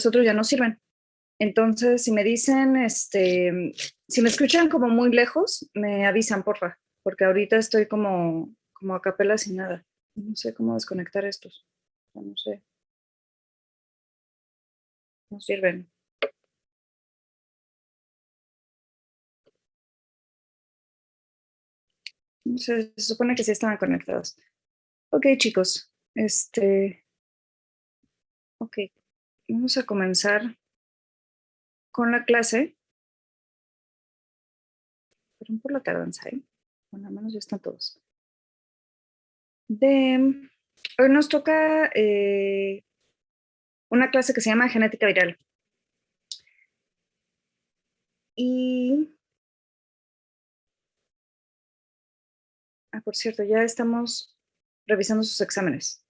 otros ya no sirven. Entonces, si me dicen, si me escuchan como muy lejos, me avisan, porfa, porque ahorita estoy como a capela sin nada. No sé cómo desconectar estos. No sé, no sirven. No sé, se supone que sí estaban conectados. Ok, chicos, ok, vamos a comenzar con la clase. Perdón por la tardanza, ¿eh? Bueno, al menos ya están todos. Hoy nos toca una clase que se llama genética viral. Y, por cierto, ya estamos revisando sus exámenes.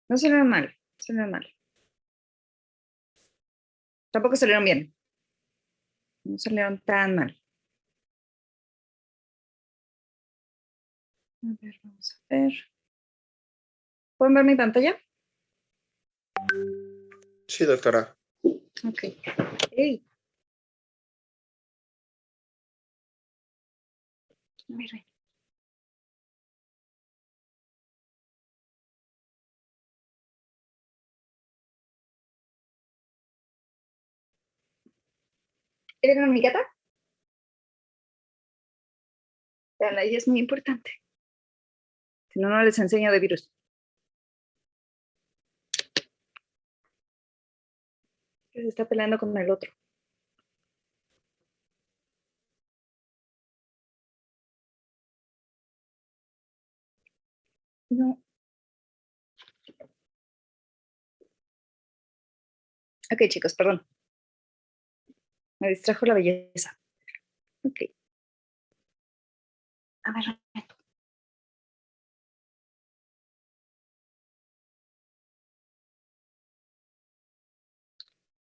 No salieron mal, salieron mal. Tampoco salieron bien. No salieron tan mal. A ver, vamos a ver. ¿Pueden ver mi pantalla? Sí, doctora. Ok. Hey. A ver, ven. ¿Vieron a mi gata? Veanla, ella es muy importante. Si no, no les enseño de virus. Que se está peleando con el otro. No. Ok, chicos, perdón. Me distrajo la belleza. Ok. A ver, ven.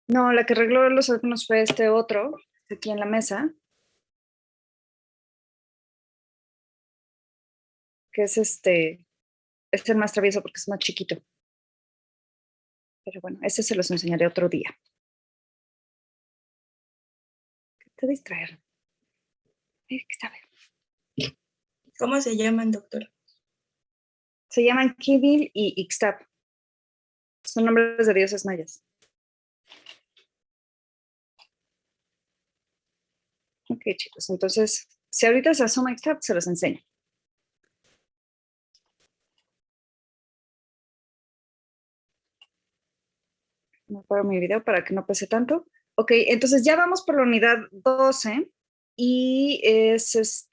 No, la que arregló los audífonos fue este otro, aquí en la mesa, que es el más travieso porque es más chiquito. Pero bueno, ese se los enseñaré otro día. Te distraer. ¿Qué está bien? ¿Cómo se llaman, doctor? Se llaman Kivil y Ixtap. Son nombres de dioses mayas. Ok, chicos, entonces, si ahorita se asoma Ixtap, se los enseño. Me paro mi video para que no pese tanto. Ok, entonces ya vamos por la unidad 12 y es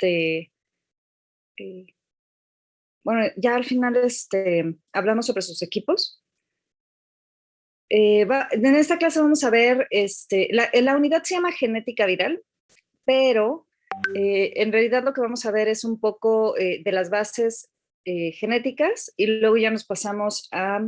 bueno, ya al final hablamos sobre sus equipos. En esta clase vamos a ver, la unidad se llama genética viral, pero en realidad lo que vamos a ver es un poco de las bases genéticas y luego ya nos pasamos a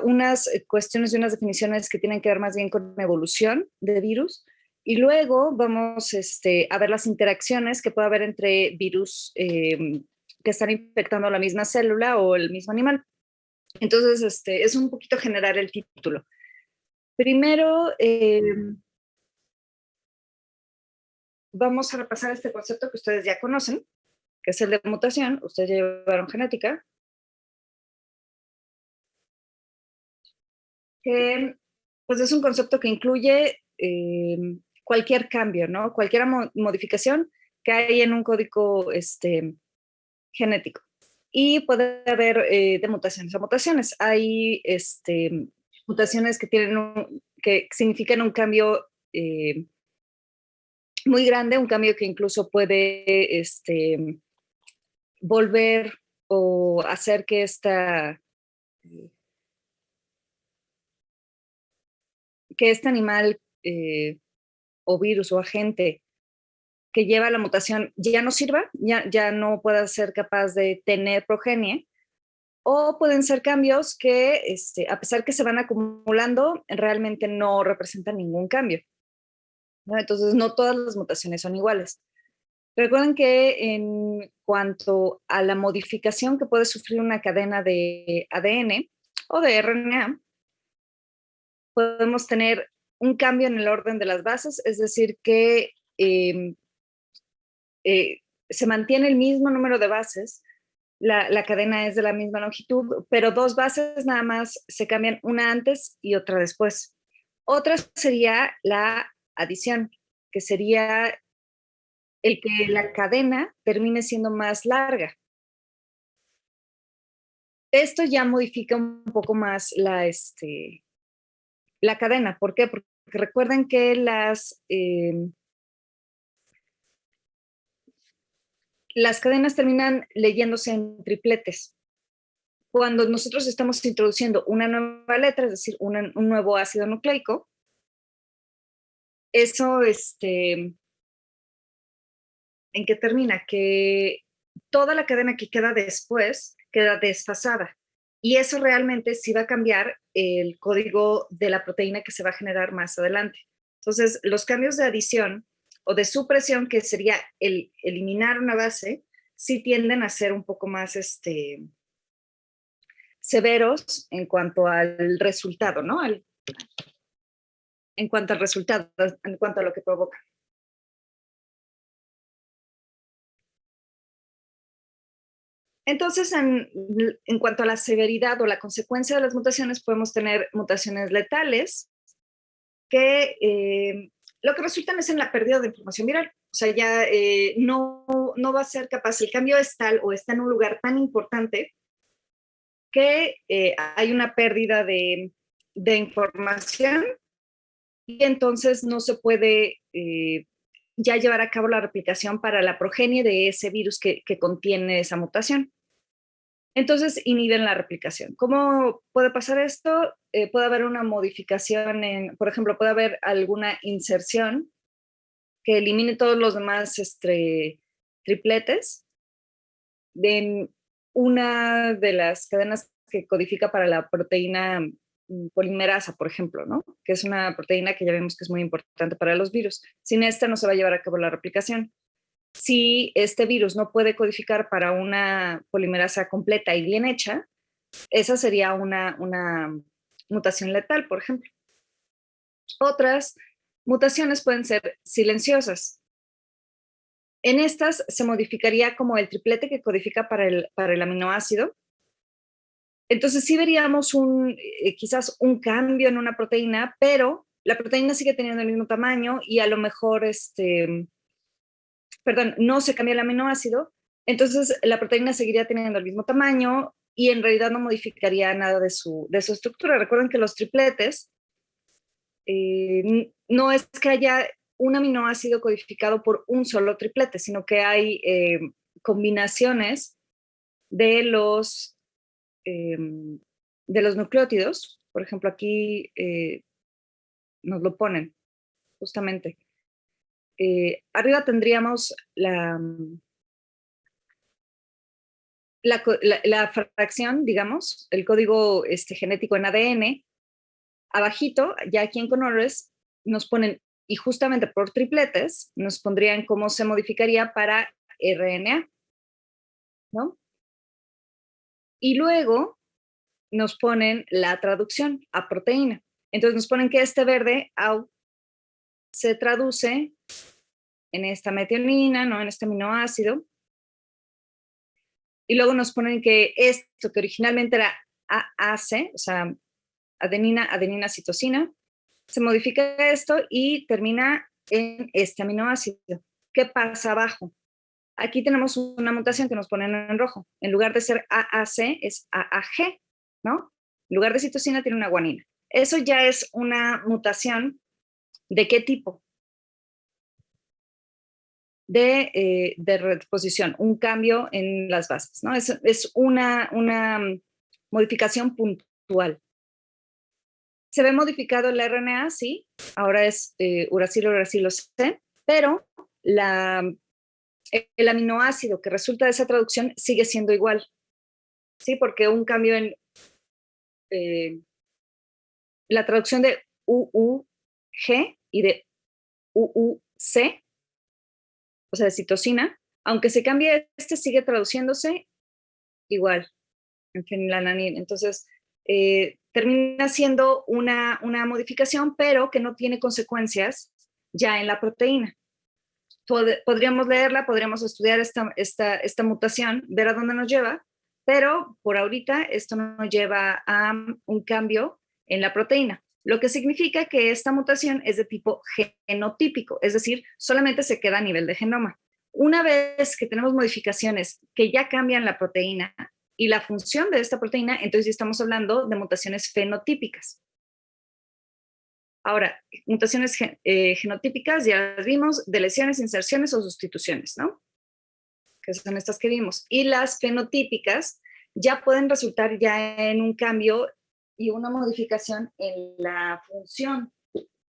unas cuestiones y unas definiciones que tienen que ver más bien con evolución de virus. Y luego vamos a ver las interacciones que puede haber entre virus que están infectando la misma célula o el mismo animal. Entonces, es un poquito generar el título. Primero, vamos a repasar este concepto que ustedes ya conocen, que es el de mutación. Ustedes ya llevaron genética. Que pues es un concepto que incluye cualquier cambio, ¿no? Cualquier modificación que hay en un código genético. Y puede haber de mutaciones a mutaciones. Hay mutaciones que que significan un cambio muy grande, un cambio que incluso puede volver o hacer que este animal o virus o agente que lleva la mutación ya no sirva, ya no pueda ser capaz de tener progenie, o pueden ser cambios que, a pesar que se van acumulando, realmente no representan ningún cambio, ¿no? Entonces, no todas las mutaciones son iguales. Recuerden que cuanto a la modificación que puede sufrir una cadena de ADN o de RNA, podemos tener un cambio en el orden de las bases, es decir, que se mantiene el mismo número de bases, la cadena es de la misma longitud, pero dos bases nada más se cambian, una antes y otra después. Otra sería la adición, que sería el que la cadena termine siendo más larga. Esto ya modifica un poco más la cadena. ¿Por qué? Porque recuerden que las cadenas terminan leyéndose en tripletes. Cuando nosotros estamos introduciendo una nueva letra, es decir, un nuevo ácido nucleico, eso, ¿en qué termina? Que toda la cadena que queda después queda desfasada. Y eso realmente sí va a cambiar el código de la proteína que se va a generar más adelante. Entonces, los cambios de adición o de supresión, que sería el eliminar una base, sí tienden a ser un poco más severos en cuanto al resultado, ¿no? En cuanto al resultado, en cuanto a lo que provoca. Entonces, en cuanto a la severidad o la consecuencia de las mutaciones, podemos tener mutaciones letales que lo que resultan es en la pérdida de información viral. O sea, ya no va a ser capaz, el cambio es tal o está en un lugar tan importante que hay una pérdida de información y entonces no se puede ya llevar a cabo la replicación para la progenie de ese virus que contiene esa mutación. Entonces inhiben la replicación. ¿Cómo puede pasar esto? Puede haber una modificación por ejemplo, puede haber alguna inserción que elimine todos los demás tripletes de una de las cadenas que codifica para la proteína polimerasa, por ejemplo, ¿no? Que es una proteína que ya vemos que es muy importante para los virus. Sin esta no se va a llevar a cabo la replicación. Si este virus no puede codificar para una polimerasa completa y bien hecha, esa sería una mutación letal, por ejemplo. Otras mutaciones pueden ser silenciosas. En estas se modificaría como el triplete que codifica para el aminoácido. Entonces sí veríamos quizás un cambio en una proteína, pero la proteína sigue teniendo el mismo tamaño y a lo mejor no se cambia el aminoácido, entonces la proteína seguiría teniendo el mismo tamaño y en realidad no modificaría nada de su estructura. Recuerden que los tripletes no es que haya un aminoácido codificado por un solo triplete, sino que hay combinaciones de los nucleótidos. Por ejemplo, aquí nos lo ponen justamente. Arriba tendríamos la fracción, digamos, el código genético en ADN. Abajito, ya aquí en colores, nos ponen, y justamente por tripletes, nos pondrían cómo se modificaría para RNA, ¿no? Y luego nos ponen la traducción a proteína. Entonces nos ponen que este verde se traduce en esta metionina, ¿no? En este aminoácido. Y luego nos ponen que esto que originalmente era AAC, o sea, adenina, citosina, se modifica esto y termina en este aminoácido. ¿Qué pasa abajo? Aquí tenemos una mutación que nos ponen en rojo. En lugar de ser AAC, es AAG, ¿no? En lugar de citosina tiene una guanina. Eso ya es una mutación. ¿De qué tipo? De reposición, un cambio en las bases, ¿no? Es una modificación puntual. ¿Se ve modificado el RNA? Sí, ahora es uracilo C, pero el aminoácido que resulta de esa traducción sigue siendo igual, ¿sí? Porque un cambio en la traducción de UUG y de UUC, o sea, de citosina, Aunque se cambie sigue traduciéndose igual en fenilalanina. Entonces, termina siendo una modificación, pero que no tiene consecuencias ya en la proteína. Podríamos leerla, podríamos estudiar esta mutación, ver a dónde nos lleva, pero por ahorita esto nos lleva a un cambio en la proteína, lo que significa que esta mutación es de tipo genotípico, es decir, solamente se queda a nivel de genoma. Una vez que tenemos modificaciones que ya cambian la proteína y la función de esta proteína, entonces ya estamos hablando de mutaciones fenotípicas. Ahora, mutaciones genotípicas ya las vimos, de lesiones, inserciones o sustituciones, ¿no? Que son estas que vimos. Y las fenotípicas ya pueden resultar ya en un cambio y una modificación en la función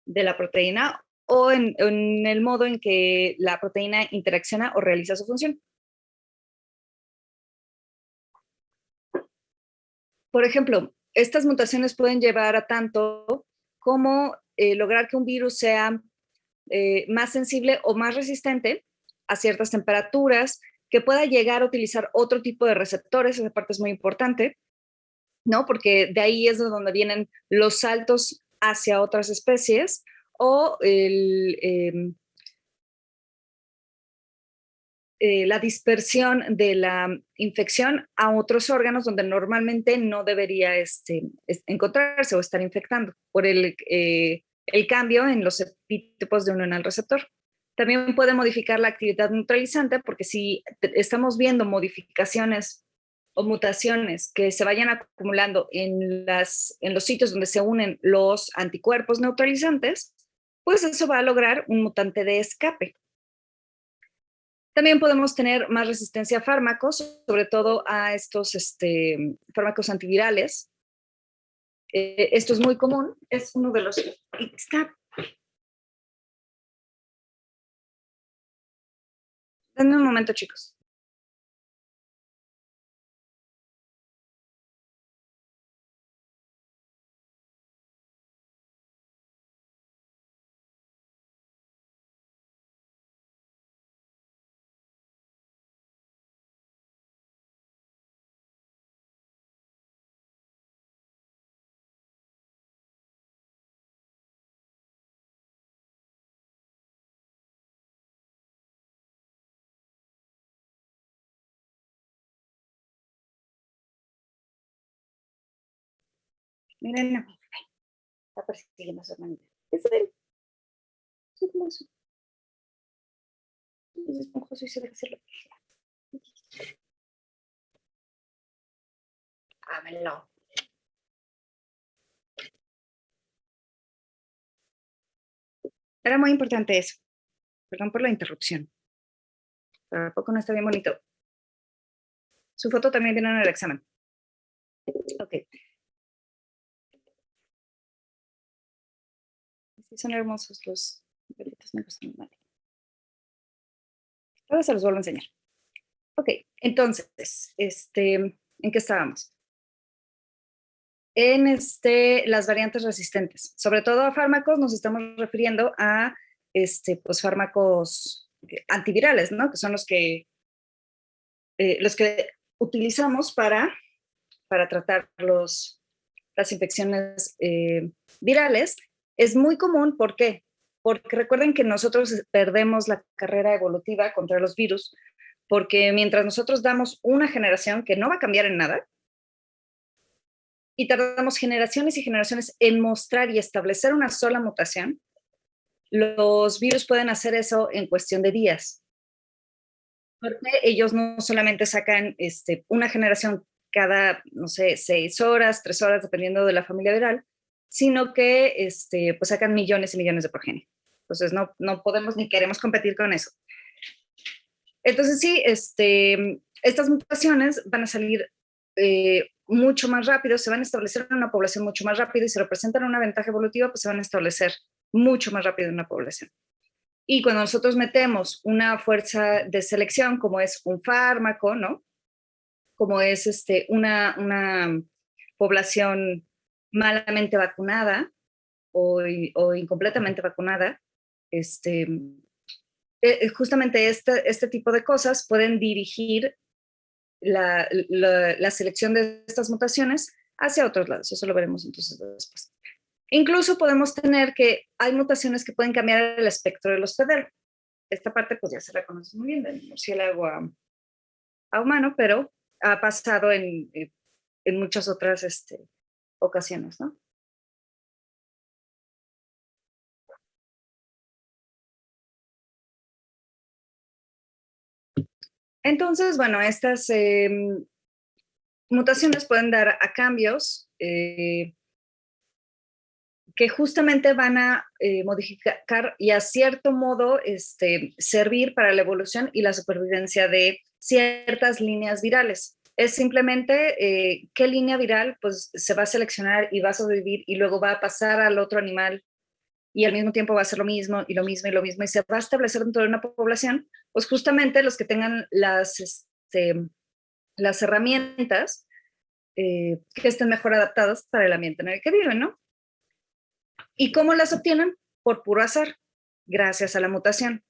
de la proteína o en el modo en que la proteína interacciona o realiza su función. Por ejemplo, estas mutaciones pueden llevar a tanto como lograr que un virus sea más sensible o más resistente a ciertas temperaturas, que pueda llegar a utilizar otro tipo de receptores, esa parte es muy importante, ¿no? Porque de ahí es de donde vienen los saltos hacia otras especies o la dispersión de la infección a otros órganos donde normalmente no debería encontrarse o estar infectando por el cambio en los epitopos de unión al receptor. También puede modificar la actividad neutralizante porque si estamos viendo modificaciones o mutaciones que se vayan acumulando en los sitios donde se unen los anticuerpos neutralizantes, pues eso va a lograr un mutante de escape. También podemos tener más resistencia a fármacos, sobre todo a estos fármacos antivirales. Esto es muy común, es uno de los... Denme un momento, chicos. Miren, no, está persiguiendo a su hermanita. Es él. Es hermoso. Es esponjoso y se deja hacerlo. Ámenlo. Era muy importante eso. Perdón por la interrupción. Pero ¿a poco no está bien bonito? Su foto también viene en el examen. Ok. Sí, son hermosos los velitos negros. Ahora se los vuelvo a enseñar. Ok, entonces, ¿en qué estábamos? En las variantes resistentes. Sobre todo a fármacos nos estamos refiriendo a pues, fármacos antivirales, ¿no? Que son los que utilizamos para tratar las infecciones virales. Es muy común, ¿por qué? Porque recuerden que nosotros perdemos la carrera evolutiva contra los virus, porque mientras nosotros damos una generación que no va a cambiar en nada, y tardamos generaciones y generaciones en mostrar y establecer una sola mutación, los virus pueden hacer eso en cuestión de días. Porque ellos no solamente sacan una generación cada, no sé, 6 horas, 3 horas, dependiendo de la familia viral, sino que pues sacan millones y millones de progenie. Entonces no podemos ni queremos competir con eso. Entonces sí, estas mutaciones van a salir mucho más rápido, se van a establecer en una población mucho más rápido y si representan una ventaja evolutiva, pues se van a establecer mucho más rápido en una población. Y cuando nosotros metemos una fuerza de selección, como es un fármaco, ¿no? Como es una población malamente vacunada o incompletamente vacunada, justamente este tipo de cosas pueden dirigir la selección de estas mutaciones hacia otros lados. Eso lo veremos entonces después. Incluso podemos tener que hay mutaciones que pueden cambiar el espectro del hospedero. Esta parte pues ya se la conoce muy bien, del murciélago a humano, pero ha pasado en muchas otras ocasiones, ¿no? Entonces, bueno, estas mutaciones pueden dar a cambios que justamente van a modificar y a cierto modo servir para la evolución y la supervivencia de ciertas líneas virales. Es simplemente qué línea viral pues, se va a seleccionar y va a sobrevivir y luego va a pasar al otro animal y al mismo tiempo va a hacer lo mismo y lo mismo y lo mismo y se va a establecer dentro de una población, pues justamente los que tengan las herramientas que estén mejor adaptadas para el ambiente en el que viven, ¿no? ¿Y cómo las obtienen? Por puro azar, gracias a la mutación.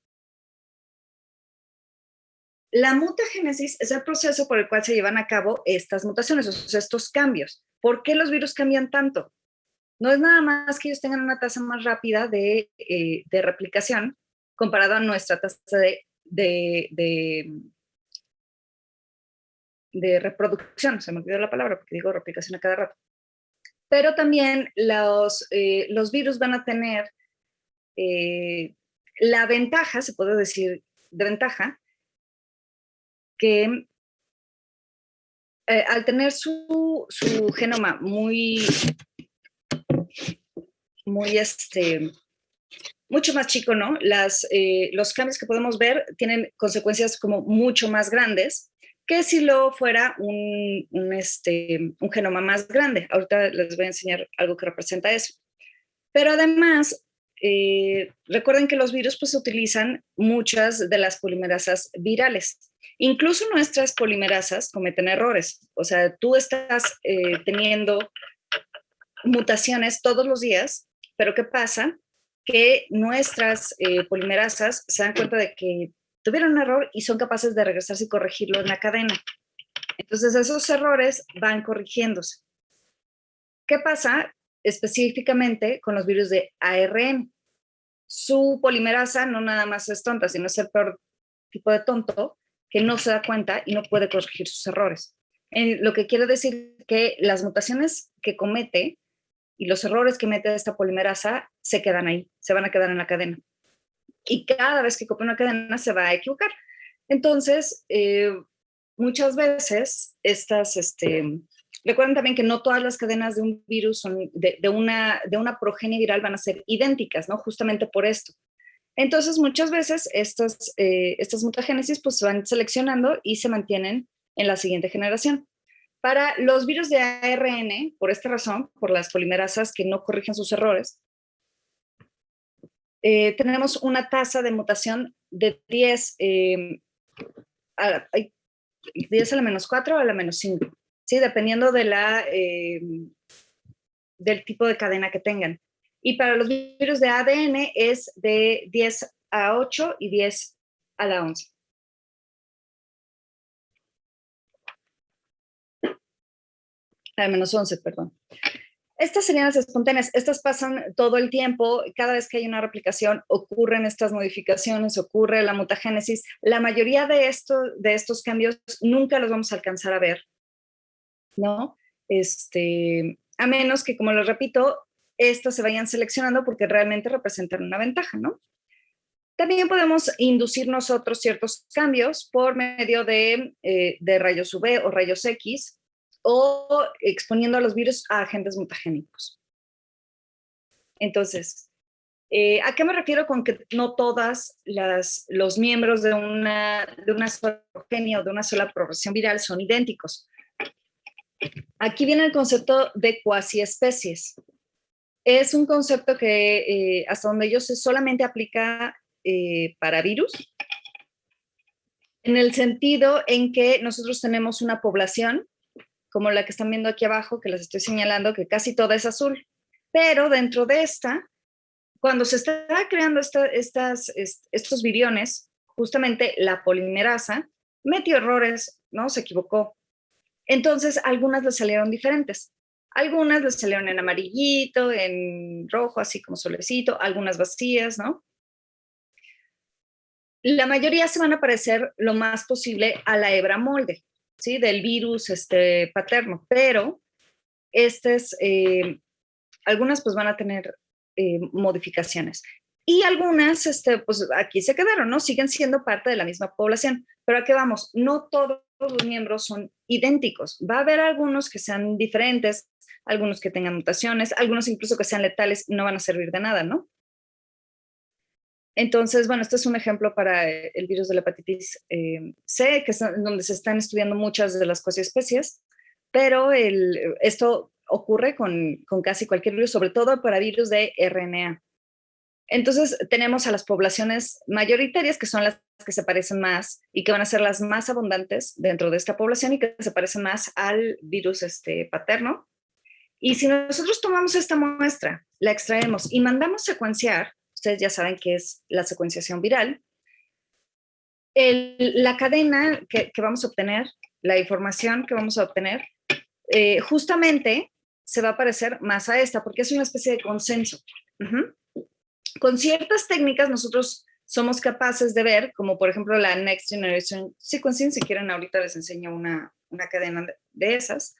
La mutagénesis es el proceso por el cual se llevan a cabo estas mutaciones, o sea, estos cambios. ¿Por qué los virus cambian tanto? No es nada más que ellos tengan una tasa más rápida de replicación comparado a nuestra tasa de reproducción. Se me olvidó la palabra porque digo replicación a cada rato. Pero también los virus van a tener la ventaja, se puede decir de ventaja, que al tener su genoma muy mucho más chico, ¿no? Los cambios que podemos ver tienen consecuencias como mucho más grandes que si lo fuera un genoma más grande. Ahorita les voy a enseñar algo que representa eso. Pero además, recuerden que los virus pues utilizan muchas de las polimerasas virales. Incluso nuestras polimerasas cometen errores. O sea, tú estás teniendo mutaciones todos los días, pero ¿qué pasa? Que nuestras polimerasas se dan cuenta de que tuvieron un error y son capaces de regresarse y corregirlo en la cadena. Entonces esos errores van corrigiéndose. ¿Qué pasa específicamente con los virus de ARN? Su polimerasa no nada más es tonta, sino es el peor tipo de tonto que no se da cuenta y no puede corregir sus errores. Lo que quiere decir que las mutaciones que comete y los errores que mete esta polimerasa se quedan ahí, se van a quedar en la cadena. Y cada vez que copia una cadena se va a equivocar. Entonces, muchas veces recuerden también que no todas las cadenas de un virus son de una progenie viral van a ser idénticas, ¿no? Justamente por esto. Entonces, muchas veces estas mutagénesis pues se van seleccionando y se mantienen en la siguiente generación. Para los virus de ARN, por esta razón, por las polimerasas que no corrigen sus errores, tenemos una tasa de mutación de 10 a la menos 4 o a la menos 5, ¿sí? Dependiendo de del tipo de cadena que tengan. Y para los virus de ADN es de 10 a 8 y 10 a la 11. A la menos 11, perdón. Estas serían las espontáneas. Estas pasan todo el tiempo. Cada vez que hay una replicación ocurren estas modificaciones, ocurre la mutagénesis. La mayoría de estos cambios nunca los vamos a alcanzar a ver, ¿no? A menos que, como les repito, estas se vayan seleccionando porque realmente representan una ventaja, ¿no? También podemos inducir nosotros ciertos cambios por medio de rayos UV o rayos X, o exponiendo a los virus a agentes mutagénicos. Entonces, ¿a qué me refiero con que no todas los miembros de una sola progenie o de una sola progresión viral son idénticos? Aquí viene el concepto de cuasiespecies. Es un concepto que hasta donde yo sé solamente aplica para virus, en el sentido en que nosotros tenemos una población como la que están viendo aquí abajo, que les estoy señalando, que casi toda es azul. Pero dentro de esta cuando se estaba creando estos viriones, justamente la polimerasa metió errores, ¿no? Se equivocó. Entonces, algunas le salieron diferentes. Algunas le salieron en amarillito, en rojo, así como solecito, algunas vacías, ¿no? La mayoría se van a parecer lo más posible a la hebra molde, ¿sí? Del virus paterno, pero algunas pues van a tener modificaciones. Y algunas, pues aquí se quedaron, ¿no? Siguen siendo parte de la misma población. Pero ¿a qué vamos? No todos los miembros son idénticos. Va a haber algunos que sean diferentes, algunos que tengan mutaciones, algunos incluso que sean letales y no van a servir de nada, ¿no? Entonces, bueno, este es un ejemplo para el virus de la hepatitis C, que es donde se están estudiando muchas de las cosiespecies, pero esto ocurre con casi cualquier virus, sobre todo para virus de RNA. Entonces, tenemos a las poblaciones mayoritarias, que son las que se parecen más y que van a ser las más abundantes dentro de esta población y que se parecen más al virus paterno. Y si nosotros tomamos esta muestra, la extraemos y mandamos secuenciar, ustedes ya saben qué es la secuenciación viral, la cadena que vamos a obtener, la información que vamos a obtener, justamente se va a parecer más a esta, porque es una especie de consenso. Con ciertas técnicas nosotros somos capaces de ver, como por ejemplo la Next Generation Sequencing, si quieren ahorita les enseño una cadena de esas,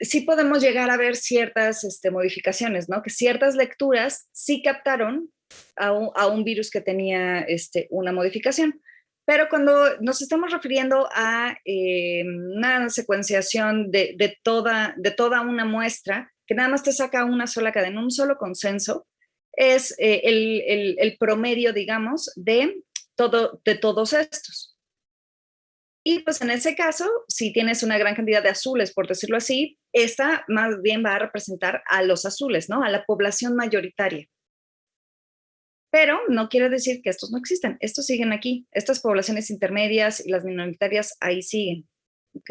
sí podemos llegar a ver ciertas modificaciones, ¿no? Que ciertas lecturas sí captaron a un virus que tenía una modificación. Pero cuando nos estamos refiriendo a una secuenciación de toda una muestra, que nada más te saca una sola cadena, un solo consenso, es el promedio, digamos, de todos estos. Y pues en ese caso, si tienes una gran cantidad de azules, por decirlo así, esta más bien va a representar a los azules, ¿no? A la población mayoritaria. Pero no quiere decir que estos no existen. Estos siguen aquí. Estas poblaciones intermedias y las minoritarias ahí siguen. ¿Ok?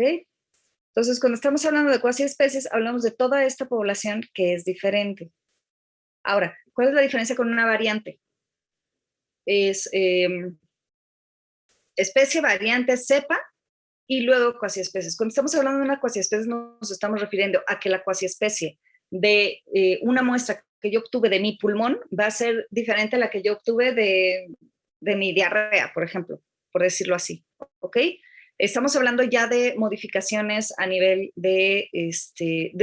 Entonces, cuando estamos hablando de cuasi especies, hablamos de toda esta población que es diferente. Ahora, ¿cuál es la diferencia con una variante? Es especie, variante, cepa y luego cuasiespecies. Cuando estamos hablando de una cuasiespecie, nos estamos refiriendo a que la cuasiespecie de una muestra que yo obtuve de mi pulmón va a ser diferente a la que yo obtuve de mi diarrea, por ejemplo, por decirlo así. ¿Ok? Estamos hablando ya de modificaciones a nivel de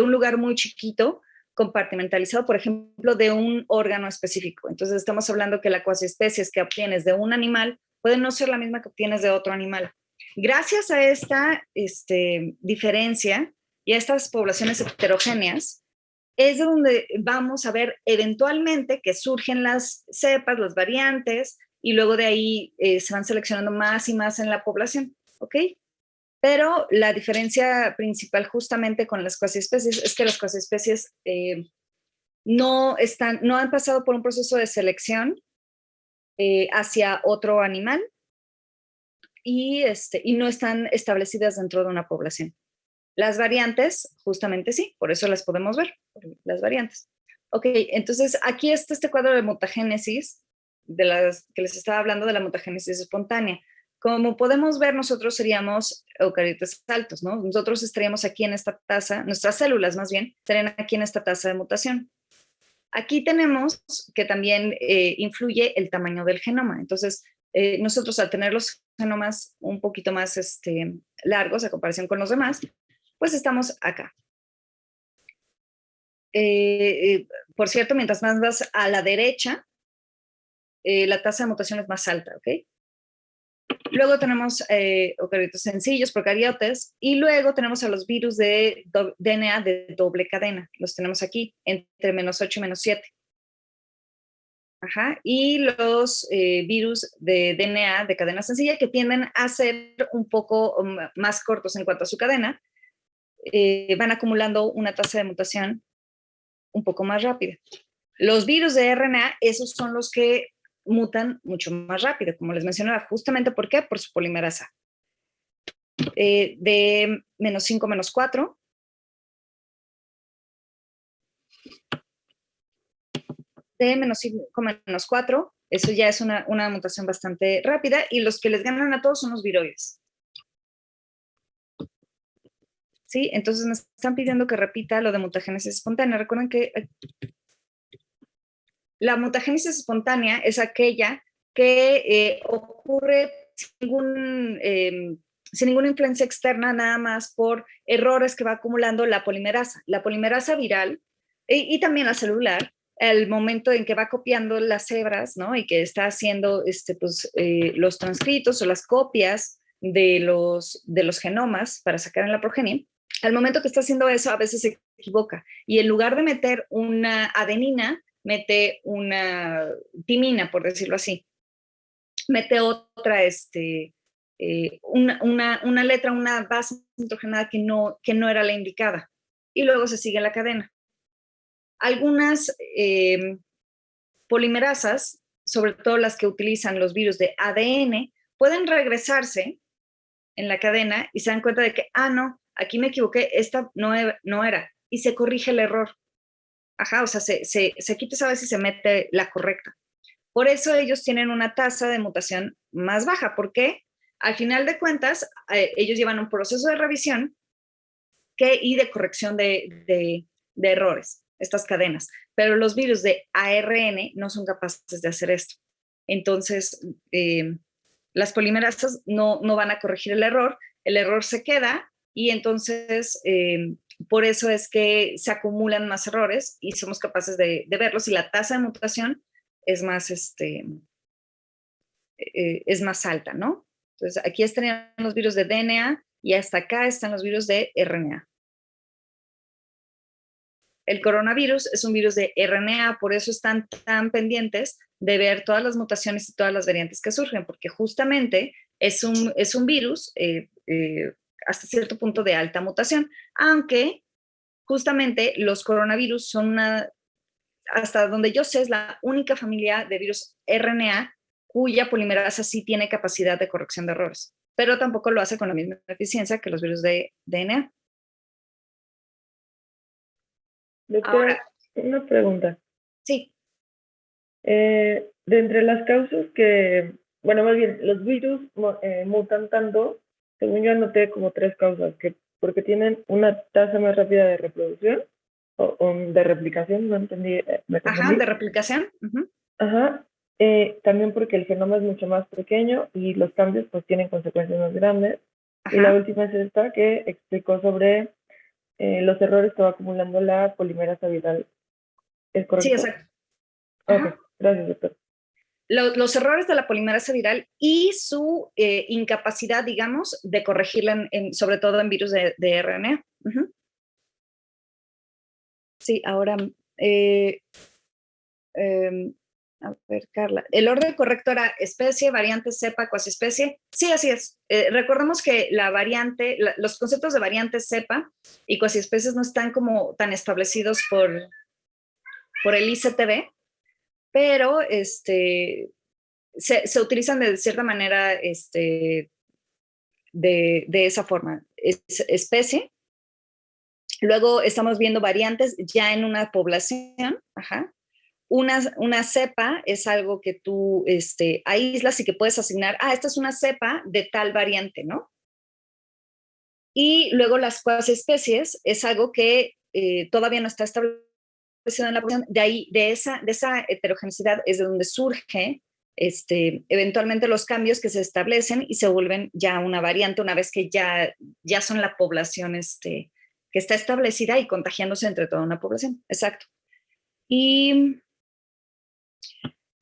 un lugar muy chiquito, compartimentalizado, por ejemplo, de un órgano específico. Entonces, estamos hablando que la cuasiespecies que obtienes de un animal puede no ser la misma que obtienes de otro animal. Gracias a esta diferencia y a estas poblaciones heterogéneas, es donde vamos a ver eventualmente que surgen las cepas, las variantes, y luego de ahí se van seleccionando más y más en la población, ¿ok? Pero la diferencia principal justamente con las cuasiespecies es que las cuasiespecies no han pasado por un proceso de selección hacia otro animal, y no están establecidas dentro de una población. Las variantes, justamente sí, por eso las podemos ver, las variantes. Ok, entonces aquí está este cuadro de mutagénesis, de las que les estaba hablando de la mutagénesis espontánea. Como podemos ver, nosotros seríamos eucariotes altos, ¿no? Nosotros estaríamos aquí en esta taza, nuestras células más bien, estarían aquí en esta taza de mutación. Aquí tenemos que también influye el tamaño del genoma. Entonces, nosotros al tener los genomas un poquito más largos a comparación con los demás, pues estamos acá. Por cierto, mientras más vas a la derecha, la tasa de mutación es más alta, ¿ok? Luego tenemos eucariotes sencillos, procariotes, y luego tenemos a los virus de DNA de doble cadena. Los tenemos aquí, entre -8 y -7. Ajá. Y los virus de DNA de cadena sencilla que tienden a ser un poco más cortos en cuanto a su cadena, van acumulando una tasa de mutación un poco más rápida. Los virus de RNA, esos son los que mutan mucho más rápido, como les mencionaba, justamente ¿por qué? Por su polimerasa. De -5, -4, de -5,-4, eso ya es una mutación bastante rápida, y los que les ganan a todos son los viroides. ¿Sí? Entonces me están pidiendo que repita lo de mutagénesis espontánea. Recuerden que la mutagénesis espontánea es aquella que ocurre sin ninguna influencia externa, nada más por errores que va acumulando la polimerasa viral y también la celular, al momento en que va copiando las hebras, ¿no? Y que está haciendo los transcritos o las copias de los genomas para sacar en la progenie. Al momento que está haciendo eso, a veces se equivoca y en lugar de meter una adenina, mete una timina, por decirlo así. Mete otra, una letra, una base nitrogenada que no era la indicada. Y luego se sigue la cadena. Algunas polimerasas, sobre todo las que utilizan los virus de ADN, pueden regresarse en la cadena y se dan cuenta de que, no, aquí me equivoqué, esta no era, y se corrige el error. Ajá, o sea, se quita esa vez y se mete la correcta. Por eso ellos tienen una tasa de mutación más baja, porque al final de cuentas ellos llevan un proceso de revisión y de corrección de errores, estas cadenas. Pero los virus de ARN no son capaces de hacer esto. Entonces, las polimerasas no van a corregir el error se queda y entonces por eso es que se acumulan más errores y somos capaces de verlos y la tasa de mutación es más, es más alta, ¿no? Entonces, aquí estarían los virus de DNA y hasta acá están los virus de RNA. El coronavirus es un virus de RNA, por eso están tan pendientes de ver todas las mutaciones y todas las variantes que surgen, porque justamente es un virus hasta cierto punto de alta mutación, aunque justamente los coronavirus son hasta donde yo sé, es la única familia de virus RNA cuya polimerasa sí tiene capacidad de corrección de errores, pero tampoco lo hace con la misma eficiencia que los virus de DNA. Doctora, Ahora, una pregunta. sí. De entre las causas bueno, más bien, los virus mutan tanto, según yo anoté como 3 causas, porque tienen una tasa más rápida de reproducción o de replicación, no entendí, me Ajá, confundí. de replicación. Uh-huh. Ajá, también porque el genoma es mucho más pequeño y los cambios pues tienen consecuencias más grandes. Ajá. Y la última es esta que explicó sobre los errores que va acumulando la polimerasa viral. ¿Es correcto? Sí, exacto. Ok, gracias, doctor. Los errores de la polimerasa viral y su incapacidad, digamos, de corregirla, sobre todo en virus de RNA. Uh-huh. Sí, ahora, a ver, Carla, ¿el orden correcto era especie, variante, cepa, cuasiespecie? Sí, así es. Recordemos que la variante, los conceptos de variante, cepa y cuasiespecies no están como tan establecidos por el ICTB, pero se utilizan de cierta manera de esa forma. Especie. Luego estamos viendo variantes ya en una población. Ajá. Una cepa es algo que tú aíslas y que puedes asignar, esta es una cepa de tal variante, ¿no? Y luego las cuasiespecies es algo que todavía no está establecido en la población. De ahí, de esa heterogeneidad es de donde surge eventualmente los cambios que se establecen y se vuelven ya una variante una vez que ya son la población que está establecida y contagiándose entre toda una población. Exacto. Y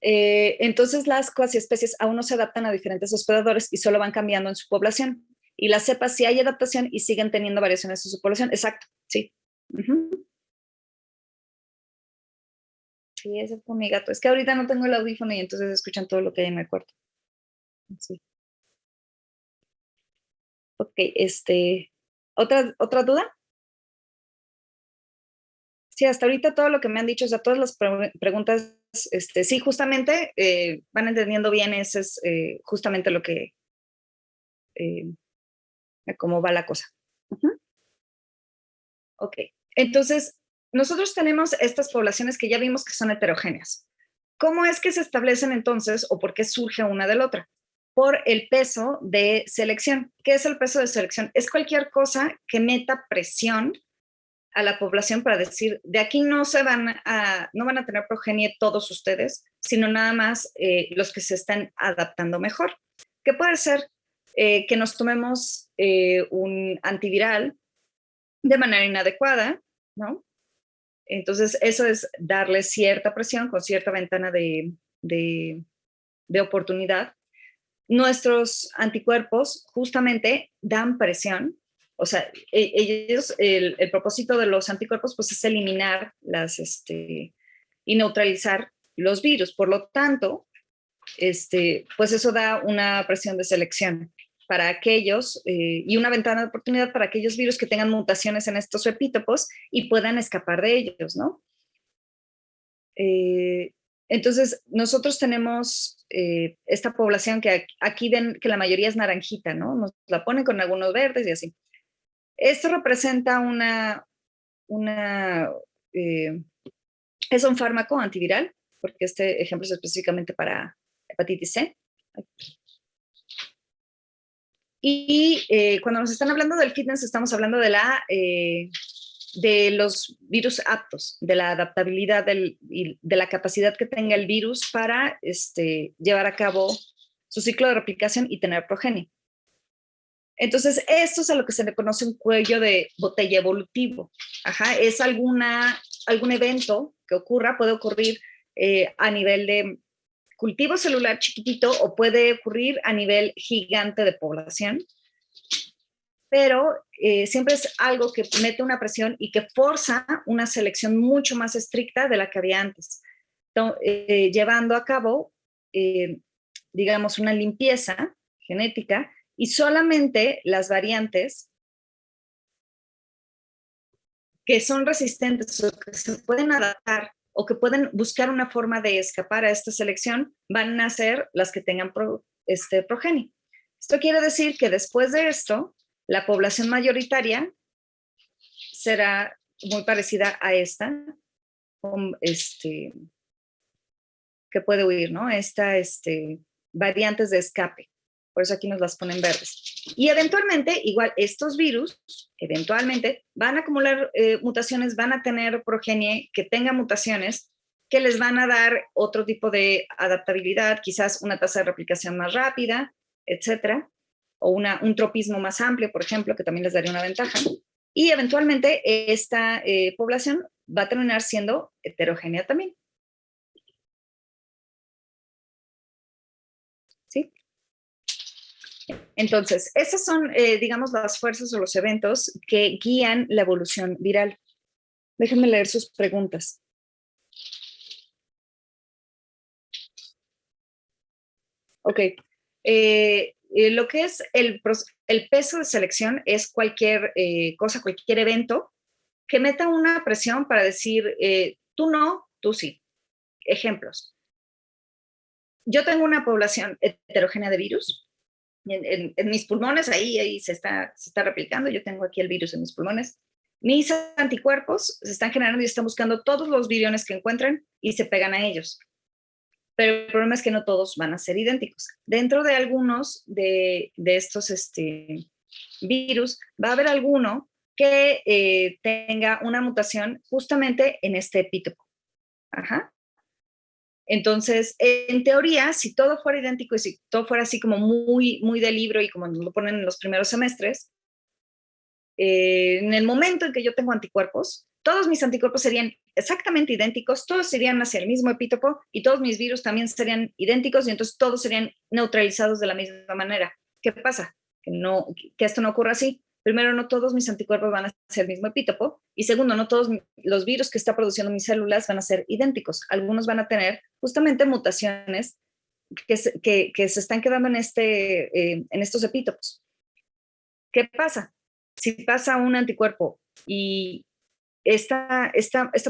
entonces las cuasiespecies aún no se adaptan a diferentes hospedadores y solo van cambiando en su población. Y las cepas sí hay adaptación y siguen teniendo variaciones en su población. Exacto, sí. Uh-huh. Sí, ese fue mi gato. Es que ahorita no tengo el audífono y entonces escuchan todo lo que hay en el cuarto. Sí. Ok, ¿otra duda? Sí, hasta ahorita todo lo que me han dicho, o sea, todas las preguntas, sí, justamente van entendiendo bien, ese es justamente lo que, cómo va la cosa. Uh-huh. Ok, entonces nosotros tenemos estas poblaciones que ya vimos que son heterogéneas. ¿Cómo es que se establecen entonces o por qué surge una de la otra? Por el peso de selección. ¿Qué es el peso de selección? Es cualquier cosa que meta presión a la población para decir, de aquí no van a tener progenie todos ustedes, sino nada más los que se están adaptando mejor. ¿Qué puede ser? Que nos tomemos un antiviral de manera inadecuada, ¿no? Entonces, eso es darle cierta presión con cierta ventana de oportunidad. Nuestros anticuerpos justamente dan presión. O sea, ellos, el propósito de los anticuerpos pues es eliminar y neutralizar los virus. Por lo tanto, pues eso da una presión de selección para aquellos y una ventana de oportunidad para aquellos virus que tengan mutaciones en estos epítopos y puedan escapar de ellos, ¿no? Entonces, nosotros tenemos esta población que aquí ven que la mayoría es naranjita, ¿no? Nos la ponen con algunos verdes y así. Esto representa es un fármaco antiviral, porque este ejemplo es específicamente para hepatitis C. Y cuando nos están hablando del fitness, estamos hablando de los virus aptos, de la adaptabilidad y de la capacidad que tenga el virus para llevar a cabo su ciclo de replicación y tener progenie. Entonces, esto es a lo que se le conoce un cuello de botella evolutivo. Ajá, es algún evento que ocurra, puede ocurrir a nivel de cultivo celular chiquitito o puede ocurrir a nivel gigante de población, pero siempre es algo que mete una presión y que forza una selección mucho más estricta de la que había antes, llevando a cabo, digamos, una limpieza genética y solamente las variantes que son resistentes o que se pueden adaptar o que pueden buscar una forma de escapar a esta selección van a ser las que tengan progenie. Esto quiere decir que después de esto, la población mayoritaria será muy parecida a esta, que puede huir, ¿no? Variantes de escape. Por eso aquí nos las ponen verdes. Y eventualmente, igual, estos virus, eventualmente, van a acumular mutaciones, van a tener progenie que tenga mutaciones que les van a dar otro tipo de adaptabilidad, quizás una tasa de replicación más rápida, etcétera, o un tropismo más amplio, por ejemplo, que también les daría una ventaja. Y eventualmente esta población va a terminar siendo heterogénea también. ¿Sí? Entonces, esas son, digamos, las fuerzas o los eventos que guían la evolución viral. Déjenme leer sus preguntas. Ok. Lo que es el peso de selección es cualquier cosa, cualquier evento que meta una presión para decir, tú no, tú sí. Ejemplos. Yo tengo una población heterogénea de virus. En mis pulmones, ahí se está replicando. Yo tengo aquí el virus en mis pulmones. Mis anticuerpos se están generando y están buscando todos los viriones que encuentran y se pegan a ellos. Pero el problema es que no todos van a ser idénticos. Dentro de algunos de estos virus, va a haber alguno que tenga una mutación justamente en este epítopo. Ajá. Entonces, en teoría, si todo fuera idéntico y si todo fuera así como muy, muy de libro y como lo ponen en los primeros semestres, en el momento en que yo tengo anticuerpos, todos mis anticuerpos serían exactamente idénticos, todos serían hacia el mismo epítopo y todos mis virus también serían idénticos y entonces todos serían neutralizados de la misma manera. ¿Qué pasa? Que esto no ocurra así. Primero, no todos mis anticuerpos van a ser el mismo epítopo y segundo, no todos los virus que está produciendo mis células van a ser idénticos. Algunos van a tener justamente mutaciones que se están quedando en estos epítopos. ¿Qué pasa? Si pasa un anticuerpo y esta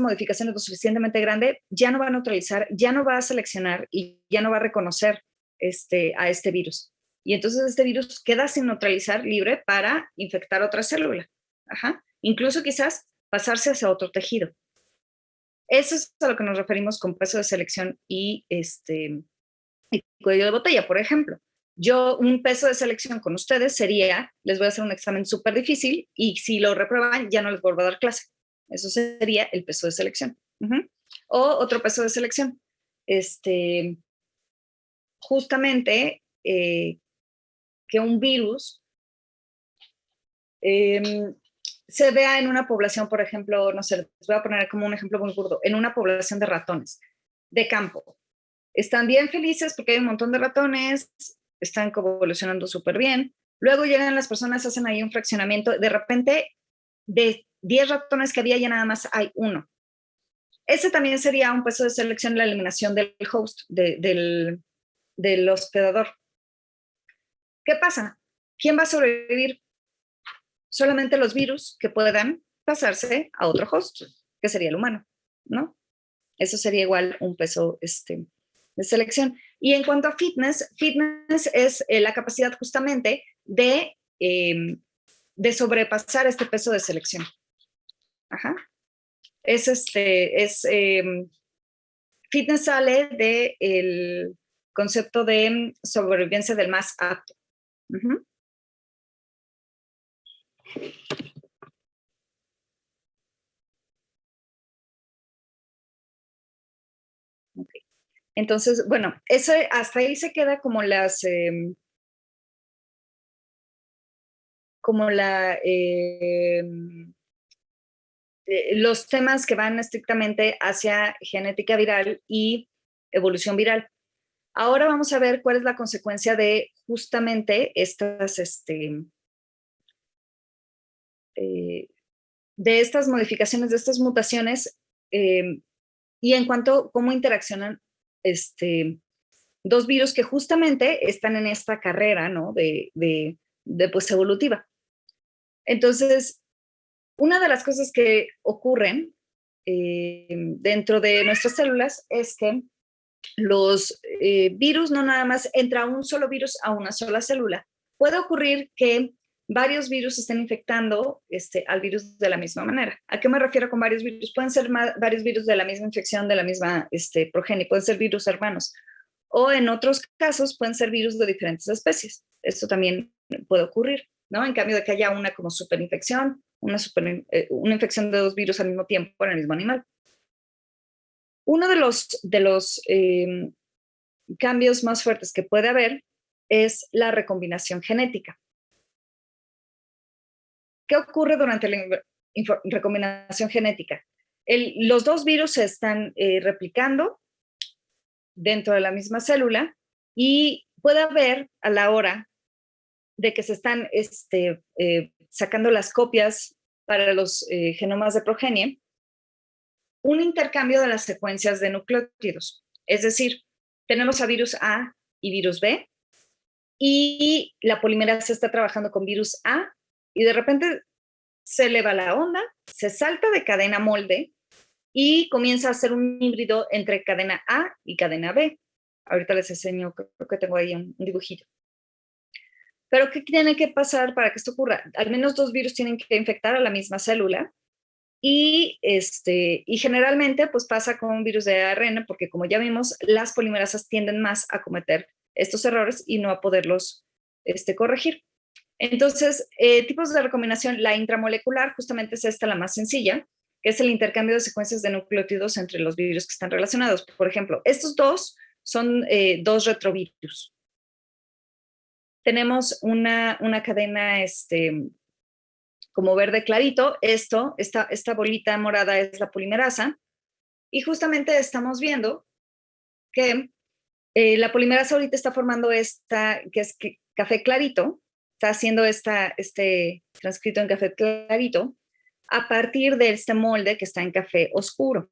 modificación es lo suficientemente grande, ya no va a neutralizar, ya no va a seleccionar y ya no va a reconocer a este virus. Y entonces este virus queda sin neutralizar, libre para infectar otra célula. Ajá. Incluso quizás pasarse hacia otro tejido. Eso es a lo que nos referimos con peso de selección y cuello de botella, por ejemplo. Yo, un peso de selección con ustedes sería, les voy a hacer un examen súper difícil y si lo reprueban ya no les vuelvo a dar clase. Eso sería el peso de selección. O otro peso de selección. Justamente que un virus se vea en una población, por ejemplo, no sé, les voy a poner como un ejemplo muy burdo, en una población de ratones de campo. Están bien felices porque hay un montón de ratones, están evolucionando súper bien. Luego llegan las personas, hacen ahí un fraccionamiento. De repente, de 10 ratones que había, ya nada más hay uno. Ese también sería un peso de selección, la eliminación del host, del hospedador. ¿Qué pasa? ¿Quién va a sobrevivir? Solamente los virus que puedan pasarse a otro host, que sería el humano, ¿no? Eso sería igual un peso de selección. Y en cuanto a fitness es la capacidad justamente de sobrepasar este peso de selección. Ajá. Fitness sale del concepto de sobrevivencia del más apto. Okay. Entonces, bueno, eso hasta ahí se queda como los temas que van estrictamente hacia genética viral y evolución viral. Ahora vamos a ver cuál es la consecuencia de justamente de estas modificaciones, de estas mutaciones, y en cuanto a cómo interaccionan dos virus que justamente están en esta carrera, ¿no? de pues evolutiva. Entonces, una de las cosas que ocurren dentro de nuestras células es que los virus no nada más entra un solo virus a una sola célula. Puede ocurrir que varios virus estén infectando al virus de la misma manera. ¿A qué me refiero con varios virus? Pueden ser varios virus de la misma infección, de la misma progenie, pueden ser virus hermanos. O en otros casos pueden ser virus de diferentes especies. Esto también puede ocurrir, ¿no? En cambio de que haya una como superinfección, una infección de dos virus al mismo tiempo en el mismo animal. Uno de los cambios más fuertes que puede haber es la recombinación genética. ¿Qué ocurre durante la recombinación genética? Los dos virus se están replicando dentro de la misma célula y puede haber a la hora de que se están sacando las copias para los genomas de progenie, un intercambio de las secuencias de nucleótidos. Es decir, tenemos a virus A y virus B y la polimerasa está trabajando con virus A y de repente se eleva la onda, se salta de cadena molde y comienza a hacer un híbrido entre cadena A y cadena B. Ahorita les enseño, creo que tengo ahí un dibujito. Pero ¿qué tiene que pasar para que esto ocurra? Al menos dos virus tienen que infectar a la misma célula y generalmente pues pasa con un virus de ARN porque como ya vimos, las polimerasas tienden más a cometer estos errores y no a poderlos corregir. Entonces, tipos de recombinación, la intramolecular justamente es esta la más sencilla, que es el intercambio de secuencias de nucleótidos entre los virus que están relacionados. Por ejemplo, estos dos son dos retrovirus. Tenemos una cadena como verde clarito. Esta bolita morada es la polimerasa. Y justamente estamos viendo que la polimerasa ahorita está formando esta, que es café clarito, está haciendo este transcrito en café clarito a partir de este molde que está en café oscuro.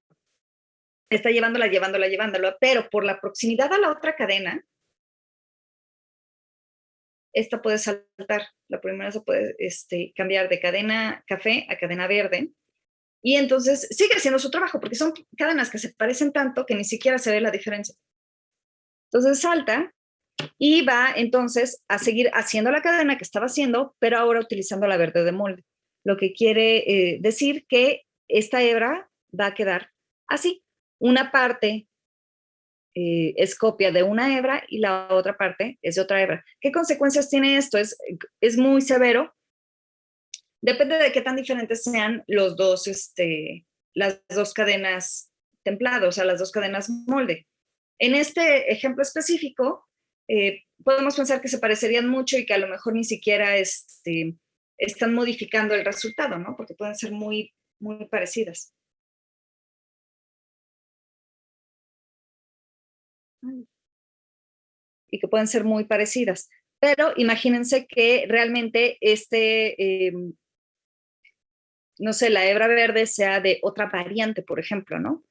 Está llevándola, pero por la proximidad a la otra cadena, esta puede saltar. La polimerasa puede cambiar de cadena café a cadena verde. Y entonces sigue haciendo su trabajo, porque son cadenas que se parecen tanto que ni siquiera se ve la diferencia. Entonces salta y va entonces a seguir haciendo la cadena que estaba haciendo, pero ahora utilizando la verde de molde. Lo que quiere decir que esta hebra va a quedar Así, una parte es copia de una hebra y la otra parte es de otra hebra. ¿Qué consecuencias tiene esto? Es muy severo. Depende de qué tan diferentes sean las dos cadenas templado, o sea, las dos cadenas molde. En este ejemplo específico, podemos pensar que se parecerían mucho y que a lo mejor ni siquiera están modificando el resultado, ¿no? Porque pueden ser muy, muy parecidas. Y que pueden ser muy parecidas. Pero imagínense que realmente no sé, la hebra verde sea de otra variante, por ejemplo, ¿no?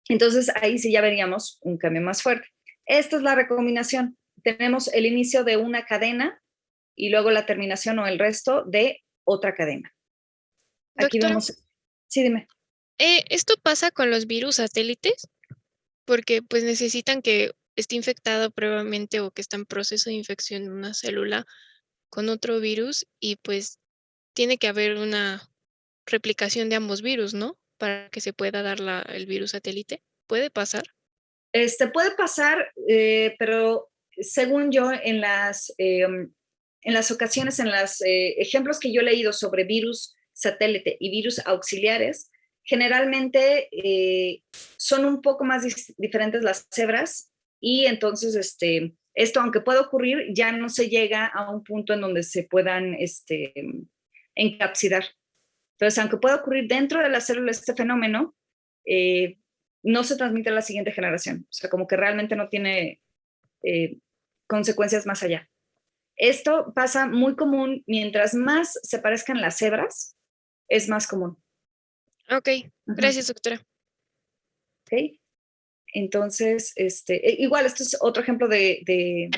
Entonces ahí sí ya veríamos un cambio más fuerte. Esta es la recombinación. Tenemos el inicio de una cadena y luego la terminación o el resto de otra cadena. Aquí Doctora, vemos. Sí, dime. ¿esto pasa con los virus satélites? Porque pues necesitan que esté infectada previamente o que está en proceso de infección una célula con otro virus y pues tiene que haber una replicación de ambos virus, ¿no? Para que se pueda dar el virus satélite. ¿Puede pasar? Puede pasar, pero según yo, en las ocasiones, en los ejemplos que yo he leído sobre virus satélite y virus auxiliares, generalmente son un poco más diferentes las cebras y entonces esto, aunque pueda ocurrir, ya no se llega a un punto en donde se puedan encapsidar. Entonces, aunque pueda ocurrir dentro de la célula este fenómeno, eh, no se transmite a la siguiente generación. O sea, como que realmente no tiene consecuencias más allá. Esto pasa muy común, mientras más se parezcan las cebras, es más común. Ok, gracias, doctora. ¿Ok? Entonces, igual, esto es otro ejemplo de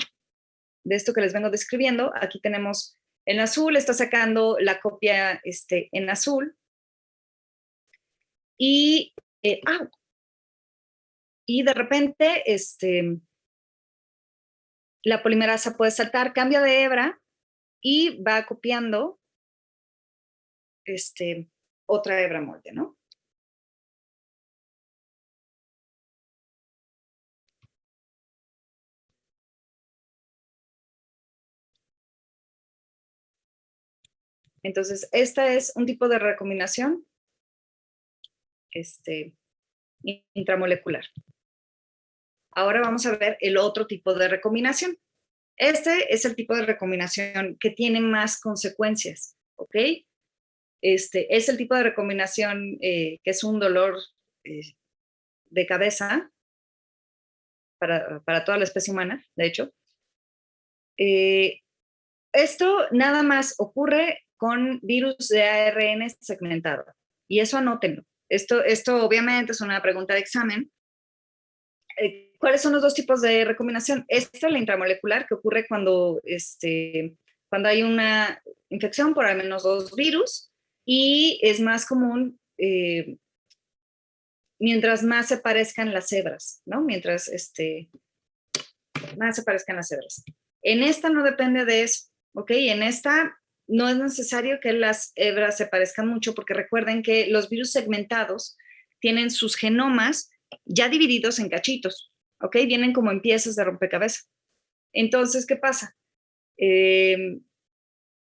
esto que les vengo describiendo. Aquí tenemos en azul, está sacando la copia en azul. Y, y de repente, la polimerasa puede saltar, cambia de hebra y va copiando otra hebra molde, ¿no? Entonces, esta es un tipo de recombinación intramolecular. Ahora vamos a ver el otro tipo de recombinación. Este es el tipo de recombinación que tiene más consecuencias, ¿ok? Es el tipo de recombinación que es un dolor de cabeza para toda la especie humana, de hecho. Esto nada más ocurre con virus de ARN segmentado. Y eso anótenlo. Esto obviamente es una pregunta de examen. ¿Cuáles son los dos tipos de recombinación? Esta es la intramolecular, que ocurre cuando hay una infección por al menos dos virus, y es más común mientras más se parezcan las hebras, ¿no? Mientras más se parezcan las hebras. En esta no depende de eso, ¿ok? En esta no es necesario que las hebras se parezcan mucho, porque recuerden que los virus segmentados tienen sus genomas ya divididos en cachitos, ¿ok? Vienen como en piezas de rompecabezas. Entonces, ¿qué pasa?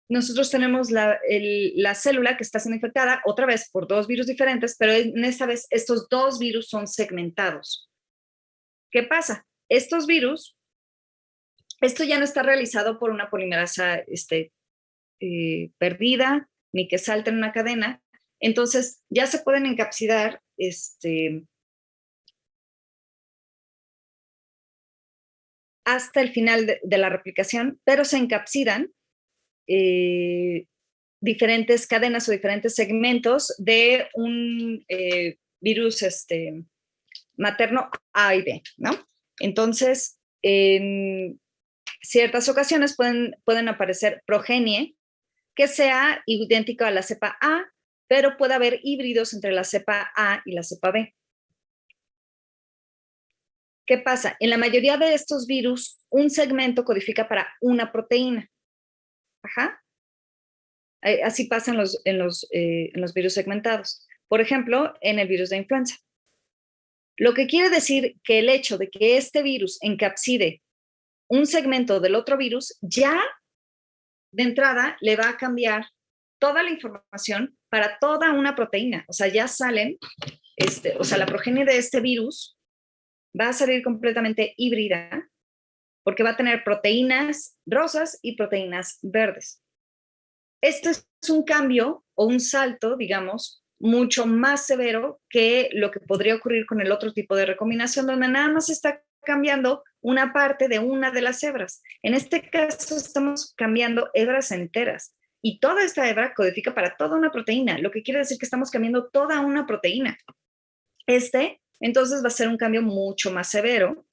Nosotros tenemos la célula que está siendo infectada otra vez por dos virus diferentes, pero en esta vez estos dos virus son segmentados. ¿Qué pasa? Estos virus, esto ya no está realizado por una polimerasa perdida, ni que salte en una cadena. Entonces, ya se pueden encapsidar hasta el final de la replicación, pero se encapsidan diferentes cadenas o diferentes segmentos de un virus materno A y B, ¿no? Entonces, en ciertas ocasiones pueden aparecer progenie que sea idéntica a la cepa A, pero puede haber híbridos entre la cepa A y la cepa B. ¿Qué pasa? En la mayoría de estos virus, un segmento codifica para una proteína. Ajá. Así pasa en los virus segmentados. Por ejemplo, en el virus de influenza. Lo que quiere decir que el hecho de que este virus encapside un segmento del otro virus ya de entrada le va a cambiar toda la información para toda una proteína. O sea, ya salen, o sea, la progenie de este virus va a salir completamente híbrida porque va a tener proteínas rosas y proteínas verdes. Este es un cambio o un salto, digamos, mucho más severo que lo que podría ocurrir con el otro tipo de recombinación, donde nada más está cambiando una parte de una de las hebras. En este caso estamos cambiando hebras enteras y toda esta hebra codifica para toda una proteína, lo que quiere decir que estamos cambiando toda una proteína. Entonces va a ser un cambio mucho más severo.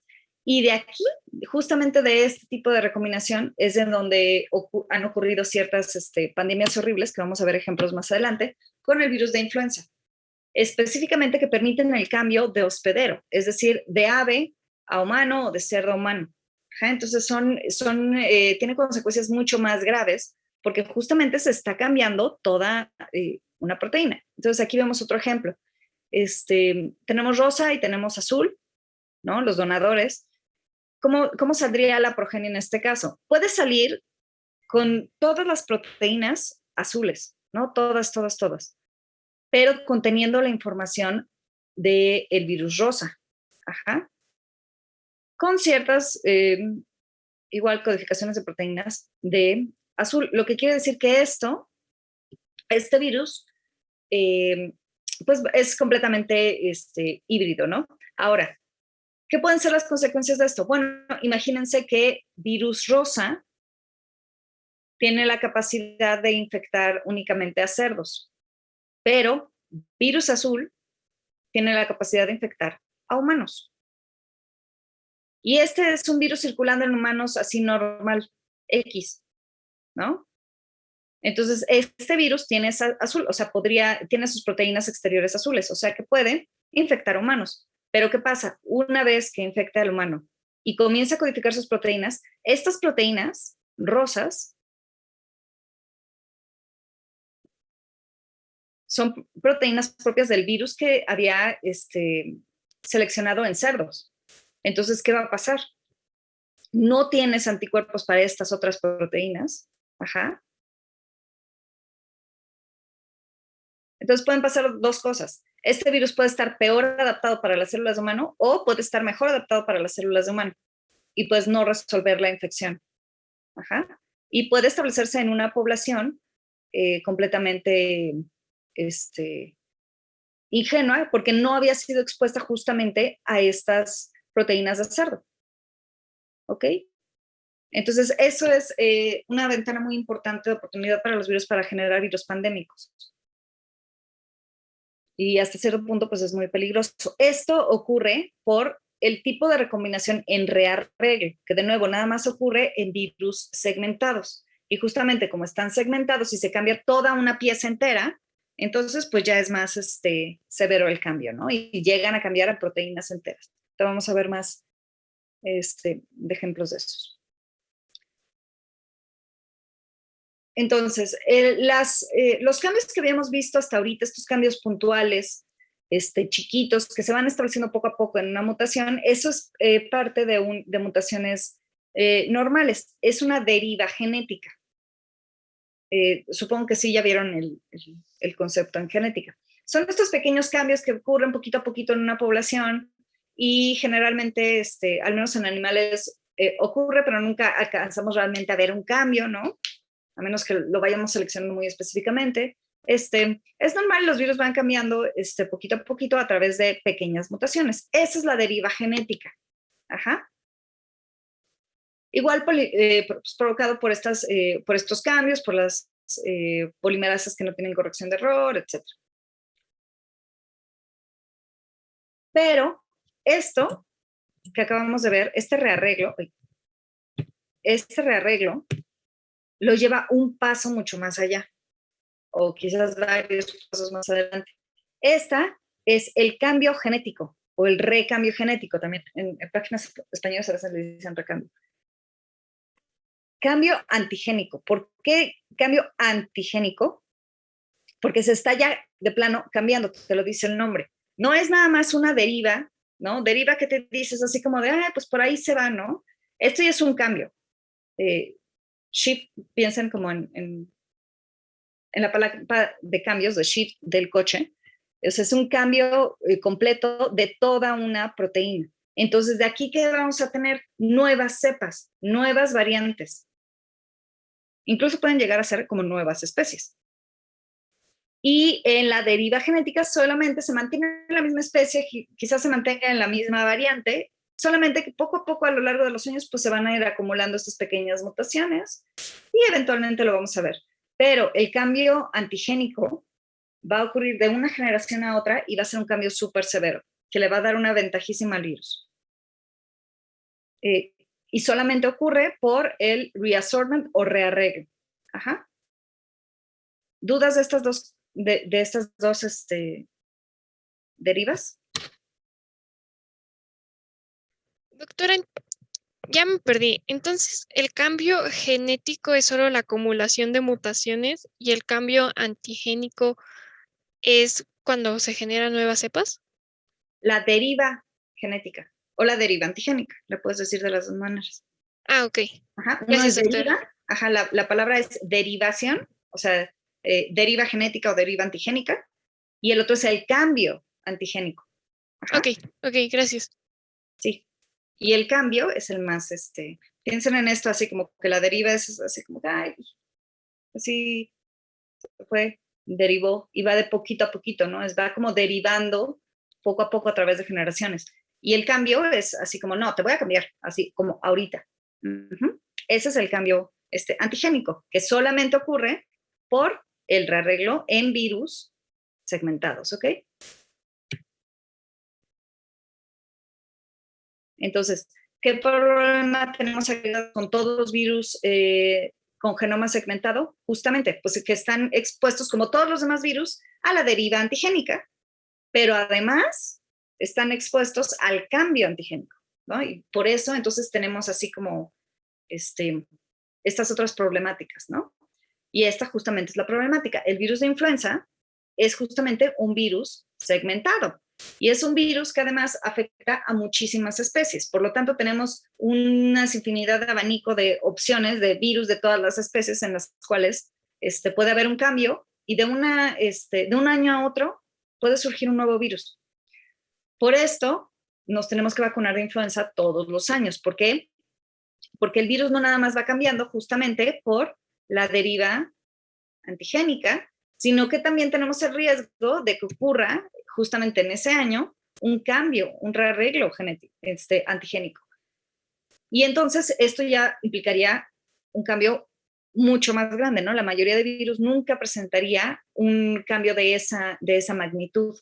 Y de aquí, justamente de este tipo de recombinación, es en donde han ocurrido ciertas pandemias horribles, que vamos a ver ejemplos más adelante, con el virus de influenza. Específicamente que permiten el cambio de hospedero, es decir, de ave a humano o de cerdo a humano. Entonces tiene consecuencias mucho más graves porque justamente se está cambiando toda una proteína. Entonces aquí vemos otro ejemplo. Tenemos rosa y tenemos azul, ¿no? Los donadores. ¿Cómo saldría la progenie en este caso? Puede salir con todas las proteínas azules, ¿no? Todas, pero conteniendo la información del virus rosa. Con ciertas, igual, codificaciones de proteínas de azul. Lo que quiere decir que este virus, pues es completamente híbrido, ¿no? Ahora, ¿qué pueden ser las consecuencias de esto? Bueno, imagínense que virus rosa tiene la capacidad de infectar únicamente a cerdos, pero virus azul tiene la capacidad de infectar a humanos. Y este es un virus circulando en humanos así normal, X, ¿no? Entonces, este virus tiene esa azul, o sea, tiene sus proteínas exteriores azules, o sea que puede infectar humanos. Pero ¿qué pasa? Una vez que infecta al humano y comienza a codificar sus proteínas, estas proteínas rosas son proteínas propias del virus que había seleccionado en cerdos. Entonces, ¿qué va a pasar? No tienes anticuerpos para estas otras proteínas. Entonces pueden pasar dos cosas. Este virus puede estar peor adaptado para las células de humano o puede estar mejor adaptado para las células de humano y pues no resolver la infección. Y puede establecerse en una población completamente ingenua porque no había sido expuesta justamente a estas proteínas de cerdo. ¿Ok? Entonces, eso es una ventana muy importante de oportunidad para los virus para generar virus pandémicos. Y hasta cierto punto, pues es muy peligroso. Esto ocurre por el tipo de recombinación en rearreglo, que de nuevo nada más ocurre en virus segmentados. Y justamente como están segmentados y se cambia toda una pieza entera, entonces pues ya es más severo el cambio, ¿no? Y llegan a cambiar a proteínas enteras. Entonces vamos a ver más de ejemplos de estos. Entonces, los cambios que habíamos visto hasta ahorita, estos cambios puntuales, chiquitos, que se van estableciendo poco a poco en una mutación, eso es parte de mutaciones normales. Es una deriva genética. Supongo que sí ya vieron el concepto en genética. Son estos pequeños cambios que ocurren poquito a poquito en una población y generalmente, al menos en animales, ocurre, pero nunca alcanzamos realmente a ver un cambio, ¿no? A menos que lo vayamos seleccionando muy específicamente. Es normal, los virus van cambiando poquito a poquito a través de pequeñas mutaciones. Esa es la deriva genética. Igual pues, provocado por estos cambios, por las polimerasas que no tienen corrección de error, etc. Pero esto que acabamos de ver, este rearreglo lo lleva un paso mucho más allá, o quizás varios pasos más adelante. Esta es el cambio genético, o el recambio genético también. En páginas españolas a veces le dicen recambio. Cambio antigénico. ¿Por qué cambio antigénico? Porque se está ya de plano cambiando, te lo dice el nombre. No es nada más una deriva, ¿no? Deriva que te dices así como de, pues por ahí se va, ¿no? Esto ya es un cambio. Shift, piensen como en la palabra de cambios, de shift del coche. O sea, es un cambio completo de toda una proteína. Entonces, de aquí que vamos a tener nuevas cepas, nuevas variantes. Incluso pueden llegar a ser como nuevas especies. Y en la deriva genética solamente se mantiene la misma especie, quizás se mantenga en la misma variante, solamente que poco a poco a lo largo de los años pues se van a ir acumulando estas pequeñas mutaciones y eventualmente lo vamos a ver. Pero el cambio antigénico va a ocurrir de una generación a otra y va a ser un cambio súper severo, que le va a dar una ventajísima al virus. Y solamente ocurre por el reassortment o rearreglo. Ajá. ¿Dudas de estas dos, derivas? Doctora, ya me perdí. Entonces, ¿el cambio genético es solo la acumulación de mutaciones y el cambio antigénico es cuando se generan nuevas cepas? La deriva genética o la deriva antigénica, le puedes decir de las dos maneras. Ah, ok. Ajá, uno Gracias, es deriva, doctora. ajá, la palabra es derivación, o sea, deriva genética o deriva antigénica, y el otro es el cambio antigénico. Ajá. Ok, gracias. Sí. Y el cambio es el más, piensen en esto así como que la deriva es así como, ay, así fue, derivó, y va de poquito a poquito, ¿no? Va como derivando poco a poco a través de generaciones. Y el cambio es así como, no, te voy a cambiar, así como ahorita. Uh-huh. Ese es el cambio antigénico, que solamente ocurre por el rearreglo en virus segmentados, ¿ok? Entonces, ¿qué problema tenemos con todos los virus con genoma segmentado? Justamente, pues que están expuestos, como todos los demás virus, a la deriva antigénica, pero además están expuestos al cambio antigénico, ¿no? Y por eso entonces tenemos así como estas otras problemáticas, ¿no? Y esta justamente es la problemática. El virus de influenza es justamente un virus segmentado. Y es un virus que además afecta a muchísimas especies. Por lo tanto, tenemos una infinidad de abanico de opciones de virus de todas las especies en las cuales puede haber un cambio y de un año a otro puede surgir un nuevo virus. Por esto, nos tenemos que vacunar de influenza todos los años. ¿Por qué? Porque el virus no nada más va cambiando justamente por la deriva antigénica, sino que también tenemos el riesgo de que ocurra justamente en ese año un cambio, un rearreglo genético, antigénico. Y entonces esto ya implicaría un cambio mucho más grande, ¿no? La mayoría de virus nunca presentaría un cambio de esa magnitud,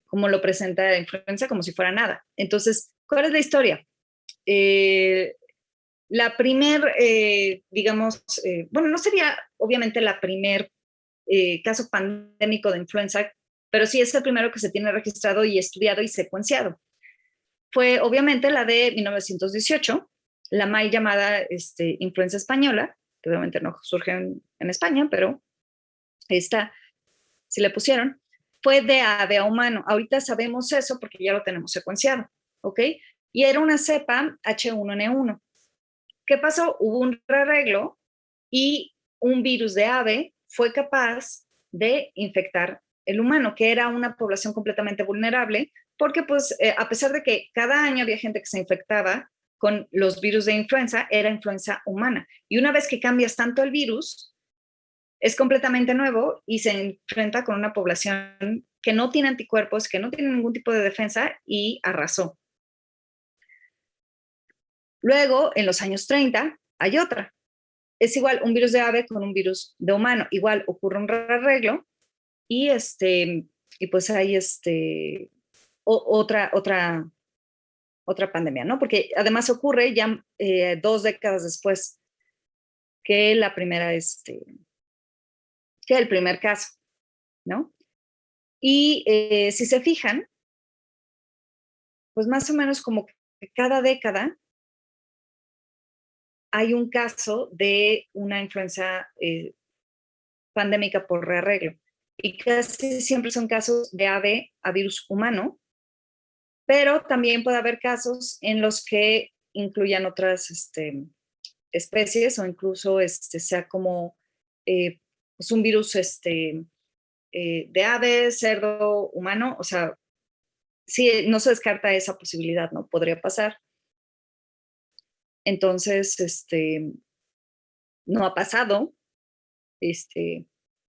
como lo presenta la influenza, como si fuera nada. Entonces, ¿cuál es la historia? La primer, digamos, bueno, no sería obviamente la primer caso pandémico de influenza, pero sí es el primero que se tiene registrado y estudiado y secuenciado. Fue obviamente la de 1918, la mal llamada influenza española, que obviamente no surge en España, pero esta sí le pusieron, fue de ave a humano. Ahorita sabemos eso porque ya lo tenemos secuenciado, ¿ok? Y era una cepa H1N1. ¿Qué pasó? Hubo un rearreglo y un virus de ave fue capaz de infectar el humano, que era una población completamente vulnerable, porque pues a pesar de que cada año había gente que se infectaba con los virus de influenza, era influenza humana. Y una vez que cambias tanto el virus, es completamente nuevo y se enfrenta con una población que no tiene anticuerpos, que no tiene ningún tipo de defensa y arrasó. Luego, en los años 30, hay otra. Es igual un virus de ave con un virus de humano. Igual ocurre un rearreglo y pues hay otra pandemia, ¿no? Porque además ocurre ya 2 décadas después que la primera, que el primer caso, ¿no? Y si se fijan, pues más o menos como que cada década hay un caso de una influenza pandémica por rearreglo. y casi siempre son casos de ave a virus humano, pero también puede haber casos en los que incluyan otras especies o incluso sea como pues un virus de ave, cerdo, humano, o sea, sí, no se descarta esa posibilidad, ¿no? Podría pasar. Entonces, no ha pasado,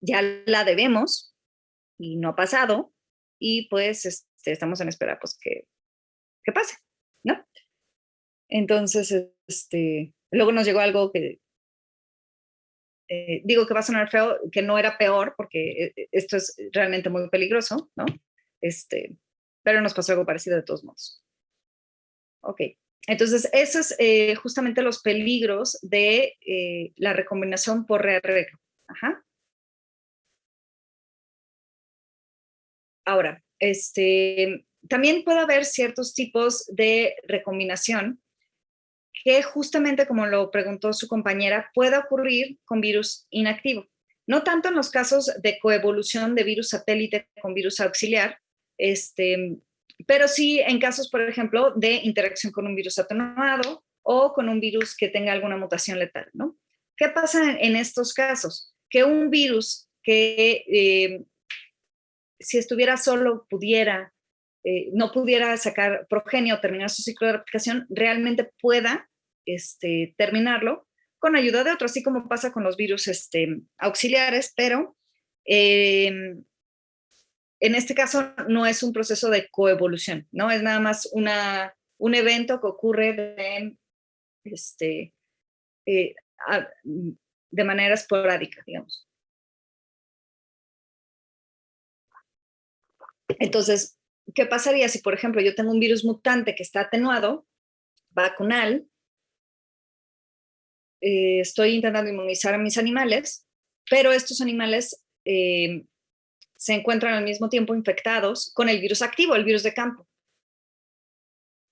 ya la debemos y no ha pasado y pues estamos en espera pues que pase, ¿no? Entonces, luego nos llegó algo que, digo que va a sonar feo, que no era peor porque esto es realmente muy peligroso, ¿no? Pero nos pasó algo parecido de todos modos. Ok, entonces esos es justamente los peligros de la recombinación por rearreglo. Ajá. Ahora, también puede haber ciertos tipos de recombinación que justamente como lo preguntó su compañera, puede ocurrir con virus inactivo. No tanto en los casos de coevolución de virus satélite con virus auxiliar, pero sí en casos, por ejemplo, de interacción con un virus atenuado o con un virus que tenga alguna mutación letal, ¿no? ¿Qué pasa en estos casos? Que un virus que si estuviera solo no pudiera sacar progenie o terminar su ciclo de replicación, realmente pueda terminarlo con ayuda de otro, así como pasa con los virus auxiliares, pero en este caso no es un proceso de coevolución, ¿no? Es nada más un evento que ocurre eh, de manera esporádica, digamos. Entonces, ¿qué pasaría si, por ejemplo, yo tengo un virus mutante que está atenuado, vacunal, estoy intentando inmunizar a mis animales, pero estos animales se encuentran al mismo tiempo infectados con el virus activo, el virus de campo?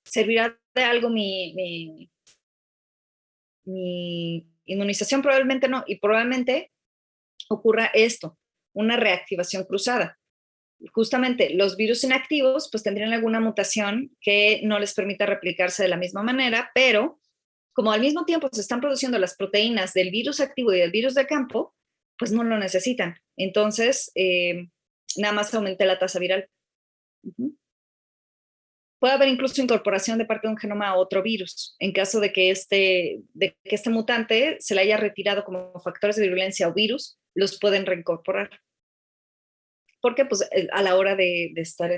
¿Servirá de algo mi inmunización? Probablemente no, y probablemente ocurra esto, una reactivación cruzada. Justamente los virus inactivos pues tendrían alguna mutación que no les permita replicarse de la misma manera, pero como al mismo tiempo se están produciendo las proteínas del virus activo y del virus de campo, pues no lo necesitan. Entonces, nada más aumenta la tasa viral. Puede haber incluso incorporación de parte de un genoma a otro virus, en caso de que este mutante se le haya retirado como factores de virulencia o virus, los pueden reincorporar. Porque pues a la hora de estar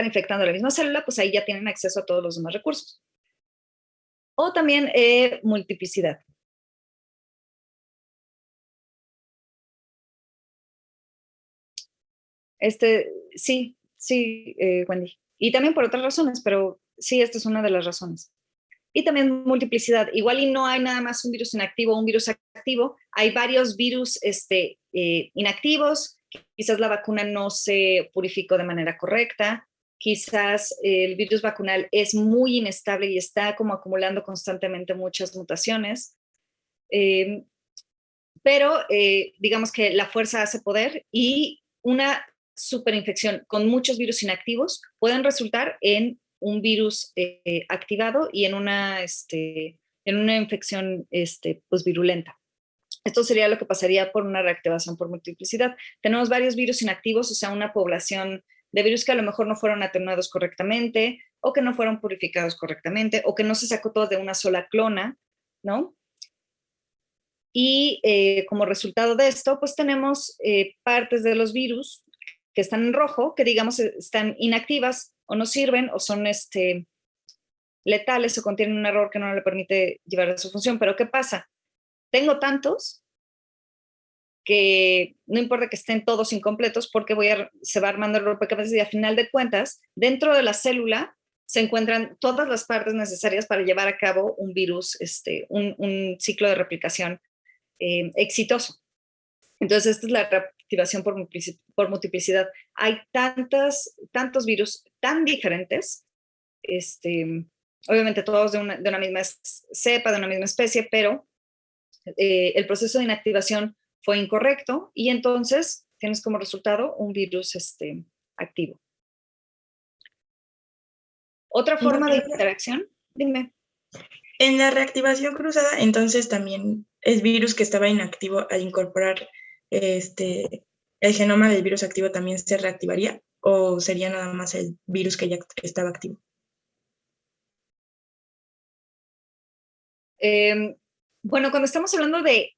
infectando la misma célula, pues ahí ya tienen acceso a todos los demás recursos. O también multiplicidad. Sí, Wendy. Y también por otras razones, pero sí, esta es una de las razones. Y también multiplicidad. Igual y no hay nada más un virus inactivo o un virus activo. Hay varios virus inactivos. Quizás la vacuna no se purificó de manera correcta. Quizás el virus vacunal es muy inestable y está como acumulando constantemente muchas mutaciones. Pero digamos que la fuerza hace poder y una superinfección con muchos virus inactivos pueden resultar en un virus activado y en una infección pues virulenta. Esto sería lo que pasaría por una reactivación por multiplicidad. Tenemos varios virus inactivos, o sea, una población de virus que a lo mejor no fueron atenuados correctamente o que no fueron purificados correctamente o que no se sacó todo de una sola clona, ¿no? Y como resultado de esto, pues tenemos partes de los virus que están en rojo, que digamos están inactivas o no sirven o son letales o contienen un error que no le permite llevar a su función. Pero ¿qué pasa? Tengo tantos que no importa que estén todos incompletos porque se va armando el rompecabezas y a final de cuentas, dentro de la célula se encuentran todas las partes necesarias para llevar a cabo un virus, un ciclo de replicación exitoso. Entonces, esta es la reactivación por multiplicidad. Hay tantos virus tan diferentes, obviamente todos de una misma cepa, de una misma especie, pero el proceso de inactivación fue incorrecto y entonces tienes como resultado un virus activo. Otra forma de interacción, dime. En la reactivación cruzada, entonces también el virus que estaba inactivo al incorporar el genoma del virus activo también se reactivaría, o sería nada más el virus que ya estaba activo. Bueno, cuando estamos hablando de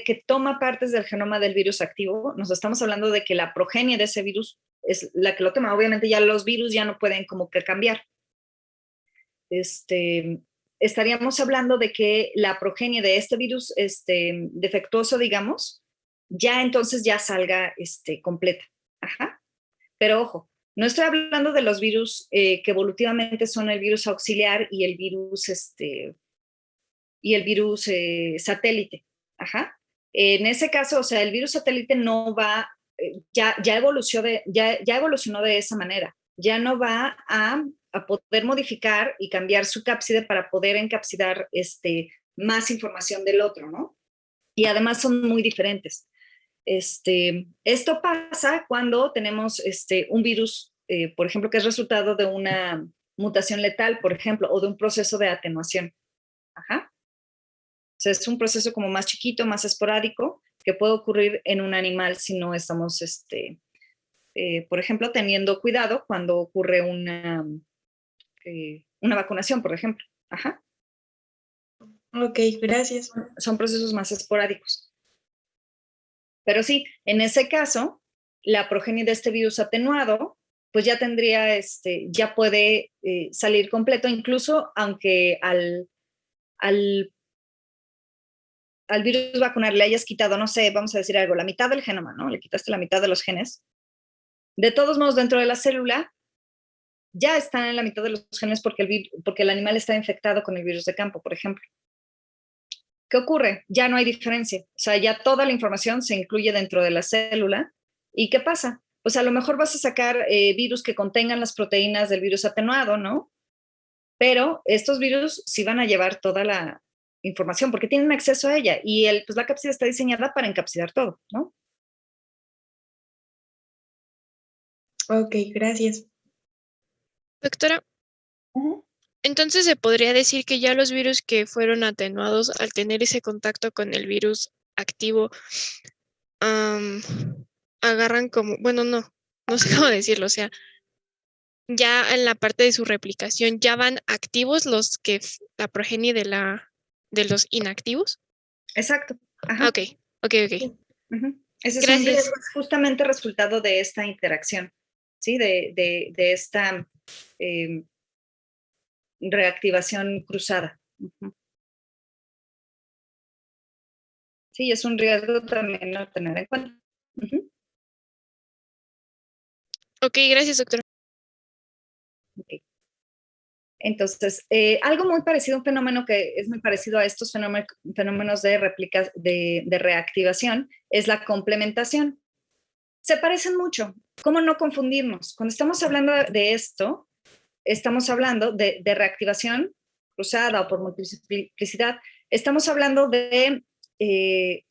que toma partes del genoma del virus activo, nos estamos hablando de que la progenie de ese virus es la que lo toma. Obviamente ya los virus ya no pueden como que cambiar. Estaríamos hablando de que la progenie de este virus defectuoso, digamos, ya entonces ya salga completa. Ajá. Pero ojo, no estoy hablando de los virus que evolutivamente son el virus auxiliar y el virus satélite. Ajá. En ese caso, o sea, el virus satélite no va, ya evolucionó de esa manera. Ya no va a poder modificar y cambiar su cápside para poder encapsidar más información del otro, ¿no? Y además son muy diferentes. Esto pasa cuando tenemos un virus, por ejemplo, que es resultado de una mutación letal, por ejemplo, o de un proceso de atenuación. Ajá. O sea, es un proceso como más chiquito, más esporádico, que puede ocurrir en un animal si no estamos, por ejemplo, teniendo cuidado cuando ocurre una vacunación, por ejemplo. Ajá. Ok, gracias. Son procesos más esporádicos. Pero sí, en ese caso, la progenie de este virus atenuado, pues ya tendría, ya puede salir completo, incluso aunque al virus vacunar le hayas quitado, no sé, vamos a decir algo, la mitad del genoma, ¿no? Le quitaste la mitad de los genes. De todos modos, dentro de la célula, ya están en la mitad de los genes porque el animal está infectado con el virus de campo, por ejemplo. ¿Qué ocurre? Ya no hay diferencia. O sea, ya toda la información se incluye dentro de la célula. ¿Y qué pasa? Pues a lo mejor vas a sacar virus que contengan las proteínas del virus atenuado, ¿no? Pero estos virus sí van a llevar toda la información porque tienen acceso a ella y pues la cápside está diseñada para encapsidar todo, ¿no? Ok, gracias. Doctora, entonces se podría decir que ya los virus que fueron atenuados al tener ese contacto con el virus activo agarran como, bueno, no sé cómo decirlo, o sea, ya en la parte de su replicación ya van activos los que la progenie de los inactivos. Exacto. Ajá. Ok. Ese Gracias. es justamente resultado de esta interacción, ¿sí? De esta reactivación cruzada. Sí, es un riesgo también a tener en cuenta. Ok, gracias, doctora. Okay. Entonces, algo muy parecido, un fenómeno que es muy parecido a estos fenómenos de reactivación, es la complementación. Se parecen mucho. ¿Cómo no confundirnos? Cuando estamos hablando de esto, estamos hablando de reactivación cruzada o por multiplicidad, estamos hablando de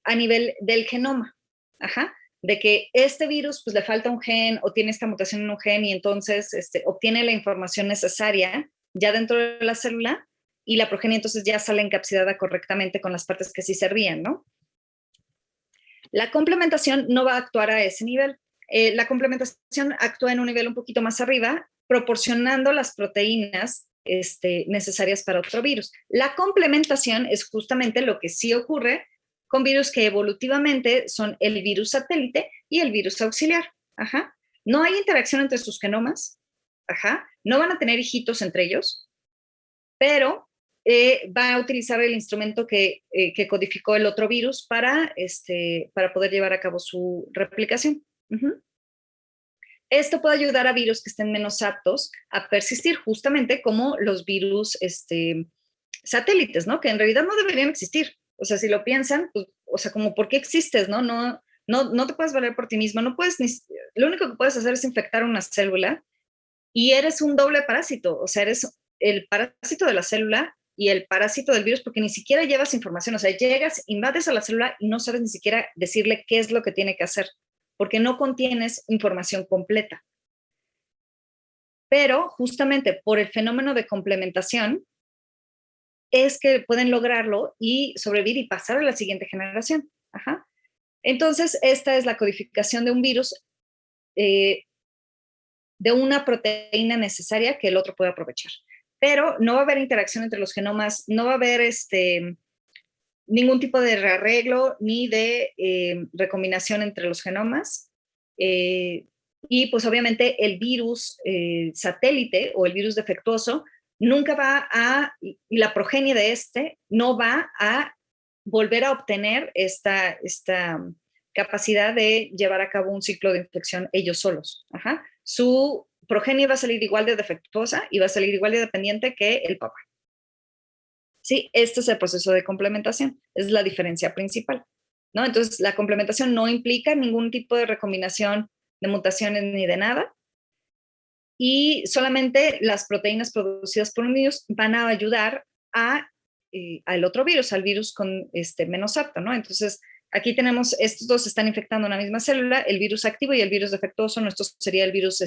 a nivel del genoma. Ajá. De que este virus pues le falta un gen o tiene esta mutación en un gen y entonces obtiene la información necesaria ya dentro de la célula y la progenie entonces ya sale encapsidada correctamente con las partes que sí servían, ¿no? La complementación no va a actuar a ese nivel. La complementación actúa en un nivel un poquito más arriba, proporcionando las proteínas necesarias para otro virus. La complementación es justamente lo que sí ocurre con virus que evolutivamente son el virus satélite y el virus auxiliar. Ajá. No hay interacción entre sus genomas. Ajá. No van a tener hijitos entre ellos, pero va a utilizar el instrumento que codificó el otro virus para poder llevar a cabo su replicación. Esto puede ayudar a virus que estén menos aptos a persistir, justamente como los virus satélites, ¿no? Que en realidad no deberían existir. O sea, si lo piensan, pues, o sea, como ¿por qué existes, no? No te puedes valer por ti mismo, no puedes lo único que puedes hacer es infectar una célula y eres un doble parásito, o sea, eres el parásito de la célula y el parásito del virus, porque ni siquiera llevas información, o sea, llegas, invades a la célula y no sabes ni siquiera decirle qué es lo que tiene que hacer, porque no contienes información completa. Pero justamente por el fenómeno de complementación es que pueden lograrlo y sobrevivir y pasar a la siguiente generación. Ajá. Entonces, esta es la codificación de un virus de una proteína necesaria que el otro puede aprovechar. Pero no va a haber interacción entre los genomas, no va a haber ningún tipo de rearreglo ni de recombinación entre los genomas. Y pues obviamente el virus satélite o el virus defectuoso nunca va a, y la progenie de no va a volver a obtener esta capacidad de llevar a cabo un ciclo de infección ellos solos. Ajá. Su progenie va a salir igual de defectuosa y va a salir igual de dependiente que el papá. Sí, este es el proceso de complementación, es la diferencia principal, ¿no? Entonces, la complementación no implica ningún tipo de recombinación de mutaciones ni de nada, y solamente las proteínas producidas por un virus van a ayudar al otro virus, al virus con menos apto, ¿no? Entonces, aquí tenemos, estos dos están infectando una misma célula, el virus activo y el virus defectuoso. Nuestro sería el virus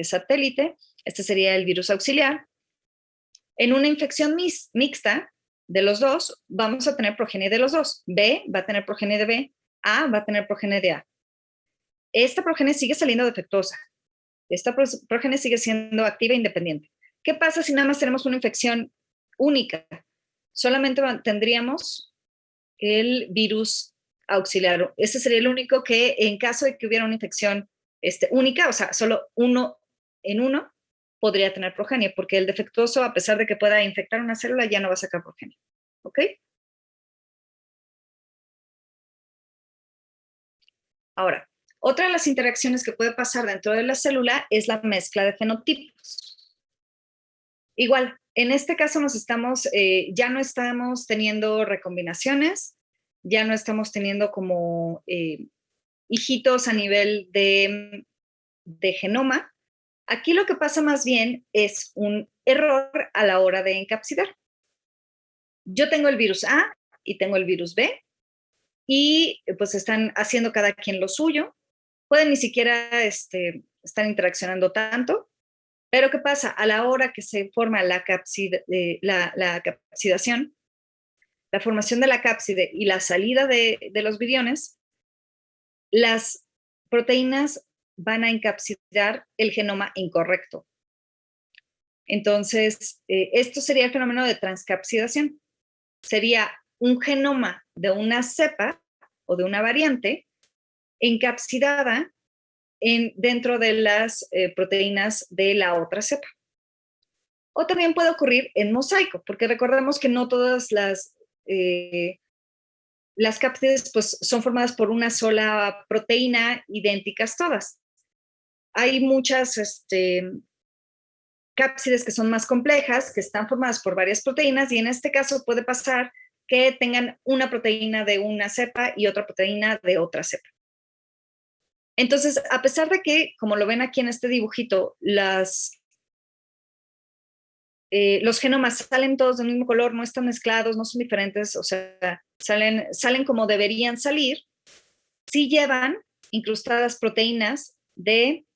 satélite, este sería el virus auxiliar. En una infección mixta de los dos, vamos a tener progenie de los dos. B va a tener progenie de B, A va a tener progenie de A. Esta progenie sigue saliendo defectuosa. Esta progenie sigue siendo activa e independiente. ¿Qué pasa si nada más tenemos una infección única? Solamente tendríamos el virus auxiliar. Ese sería el único que, en caso de que hubiera una infección única, o sea, solo uno en uno, podría tener progenie, porque el defectuoso, a pesar de que pueda infectar una célula, ya no va a sacar progenie. ¿Ok? Ahora, otra de las interacciones que puede pasar dentro de la célula es la mezcla de fenotipos. Igual, en este caso ya no estamos teniendo recombinaciones, ya no estamos teniendo como hijitos a nivel de genoma. Aquí lo que pasa más bien es un error a la hora de encapsidar. Yo tengo el virus A y tengo el virus B y pues están haciendo cada quien lo suyo. Pueden ni siquiera estar interaccionando tanto, pero ¿qué pasa? A la hora que se forma la capsidación, la formación de la cápside y la salida de los viriones, las proteínas van a encapsidar el genoma incorrecto. Entonces, esto sería el fenómeno de transcapsidación. Sería un genoma de una cepa o de una variante encapsidada dentro de las proteínas de la otra cepa. O también puede ocurrir en mosaico, porque recordemos que no todas las cápsides pues, son formadas por una sola proteína, idénticas todas. Hay muchas cápsides que son más complejas, que están formadas por varias proteínas, y en este caso puede pasar que tengan una proteína de una cepa y otra proteína de otra cepa. Entonces, a pesar de que, como lo ven aquí en este dibujito, los genomas salen todos del mismo color, no están mezclados, no son diferentes, o sea, salen como deberían salir, sí llevan incrustadas proteínas de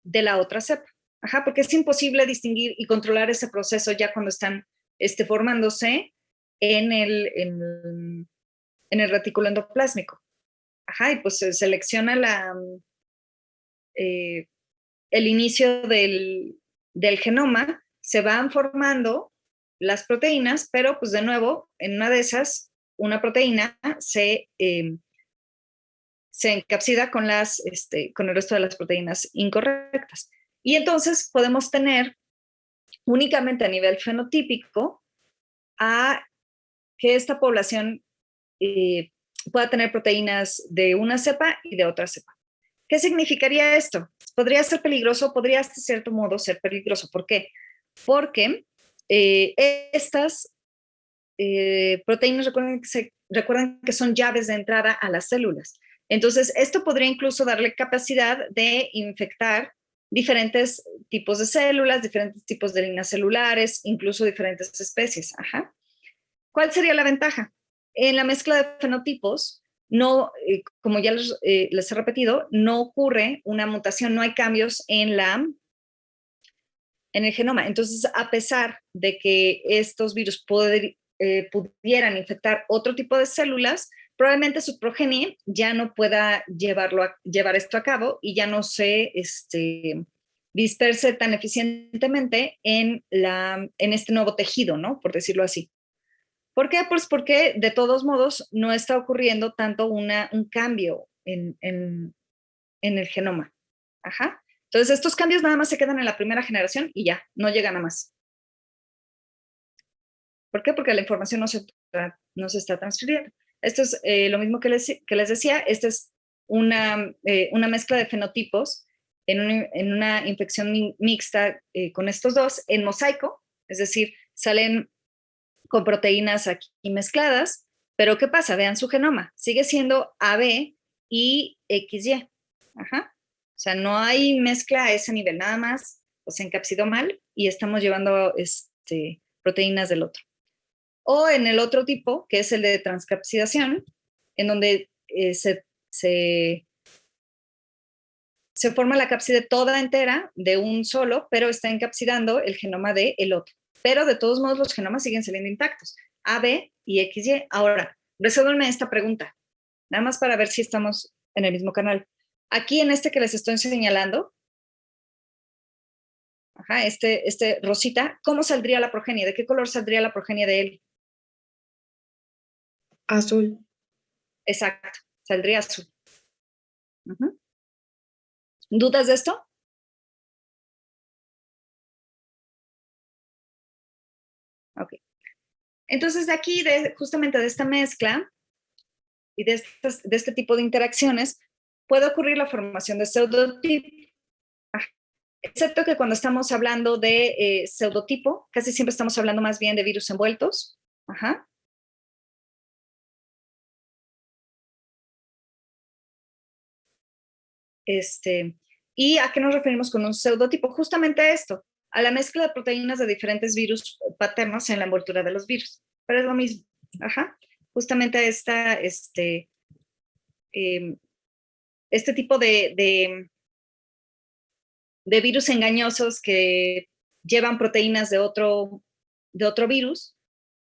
la otra cepa. Ajá, porque es imposible distinguir y controlar ese proceso ya cuando están formándose en el retículo endoplásmico. Ajá, y pues se selecciona el inicio del genoma, se van formando las proteínas, pero pues de nuevo, en una de esas, una proteína se encapsida con el resto de las proteínas incorrectas. Y entonces podemos tener únicamente a nivel fenotípico que esta población pueda tener proteínas de una cepa y de otra cepa. ¿Qué significaría esto? Podría ser peligroso, podría hasta cierto modo ser peligroso. ¿Por qué? Porque estas proteínas, recuerden que son llaves de entrada a las células. Entonces, esto podría incluso darle capacidad de infectar diferentes tipos de células, diferentes tipos de líneas celulares, incluso diferentes especies. Ajá. ¿Cuál sería la ventaja? En la mezcla de fenotipos, no, como ya les he repetido, no ocurre una mutación, no hay cambios en el genoma. Entonces, a pesar de que estos virus pudieran infectar otro tipo de células, probablemente su progenie ya no pueda llevar esto a cabo y ya no se disperse tan eficientemente en este nuevo tejido, ¿no? Por decirlo así. ¿Por qué? Pues porque de todos modos no está ocurriendo tanto un cambio en el genoma. Ajá. Entonces, estos cambios nada más se quedan en la primera generación y ya, no llegan a más. ¿Por qué? Porque la información no se está transfiriendo. Esto es lo mismo que les decía. Esta es una mezcla de fenotipos en una infección mixta con estos dos en mosaico, es decir, salen con proteínas aquí mezcladas, pero ¿qué pasa? Vean su genoma, sigue siendo AB y XY. Ajá. O sea, no hay mezcla a ese nivel, nada más se encapsidó mal y estamos llevando proteínas del otro. O en el otro tipo, que es el de transcapsidación, en donde se forma la cápside toda entera de un solo, pero está encapsidando el genoma del otro. Pero de todos modos los genomas siguen saliendo intactos, AB y XY. Ahora, resuélvanme esta pregunta, nada más para ver si estamos en el mismo canal. Aquí en este que les estoy señalando, ajá, este rosita, ¿cómo saldría la progenie? ¿De qué color saldría la progenie de él? Azul. Exacto, saldría azul. Uh-huh. ¿Dudas de esto? Ok. Entonces, de aquí, justamente de esta mezcla y de este tipo de interacciones, puede ocurrir la formación de pseudotipo. Excepto que cuando estamos hablando de pseudotipo, casi siempre estamos hablando más bien de virus envueltos. Ajá. ¿Y a qué nos referimos con un pseudotipo? Justamente a esto, a la mezcla de proteínas de diferentes virus paternos en la envoltura de los virus. Pero es lo mismo. Ajá. Justamente a este tipo de virus engañosos que llevan proteínas de otro virus,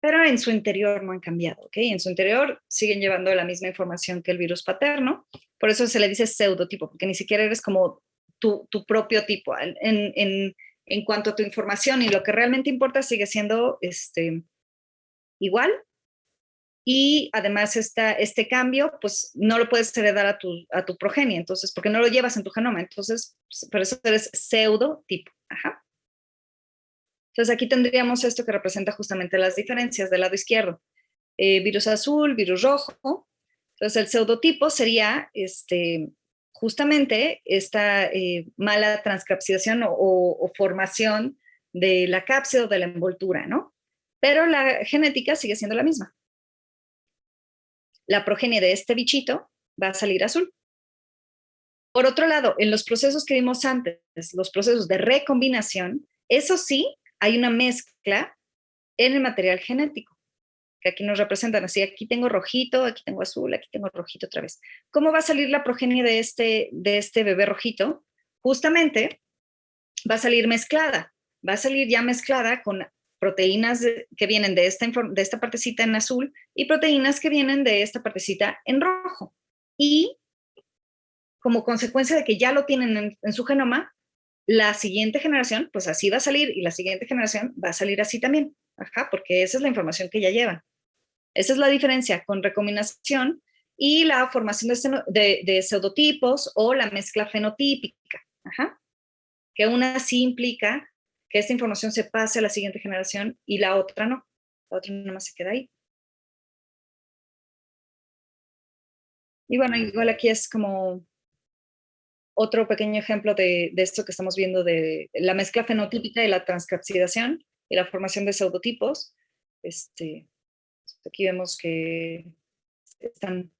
pero en su interior no han cambiado, ¿ok? En su interior siguen llevando la misma información que el virus paterno, por eso se le dice pseudotipo, porque ni siquiera eres como tu propio tipo. En cuanto a tu información y lo que realmente importa sigue siendo igual, y además este cambio, pues no lo puedes heredar a tu progenie, entonces, porque no lo llevas en tu genoma, entonces, por eso eres pseudotipo. Ajá. Entonces aquí tendríamos esto que representa justamente las diferencias del lado izquierdo. Virus azul, virus rojo. Entonces el pseudotipo sería justamente esta mala transcapsidación o formación de la cápside o de la envoltura, ¿no? Pero la genética sigue siendo la misma. La progenie de este bichito va a salir azul. Por otro lado, en los procesos que vimos antes, los procesos de recombinación, eso sí, hay una mezcla en el material genético, que aquí nos representan así, aquí tengo rojito, aquí tengo azul, aquí tengo rojito otra vez. ¿Cómo va a salir la progenie de este bebé rojito? Justamente va a salir mezclada, va a salir ya mezclada con proteínas que vienen de esta partecita en azul y proteínas que vienen de esta partecita en rojo. Y como consecuencia de que ya lo tienen en su genoma, la siguiente generación, pues así va a salir y la siguiente generación va a salir así también. Ajá, porque esa es la información que ya llevan. Esa es la diferencia con recombinación y la formación de pseudotipos o la mezcla fenotípica. Ajá. Que una sí implica que esta información se pase a la siguiente generación y la otra no. La otra nomás se queda ahí. Y bueno, igual aquí es como otro pequeño ejemplo de esto que estamos viendo de la mezcla fenotípica y la transcapsidación y la formación de pseudotipos. Aquí vemos que están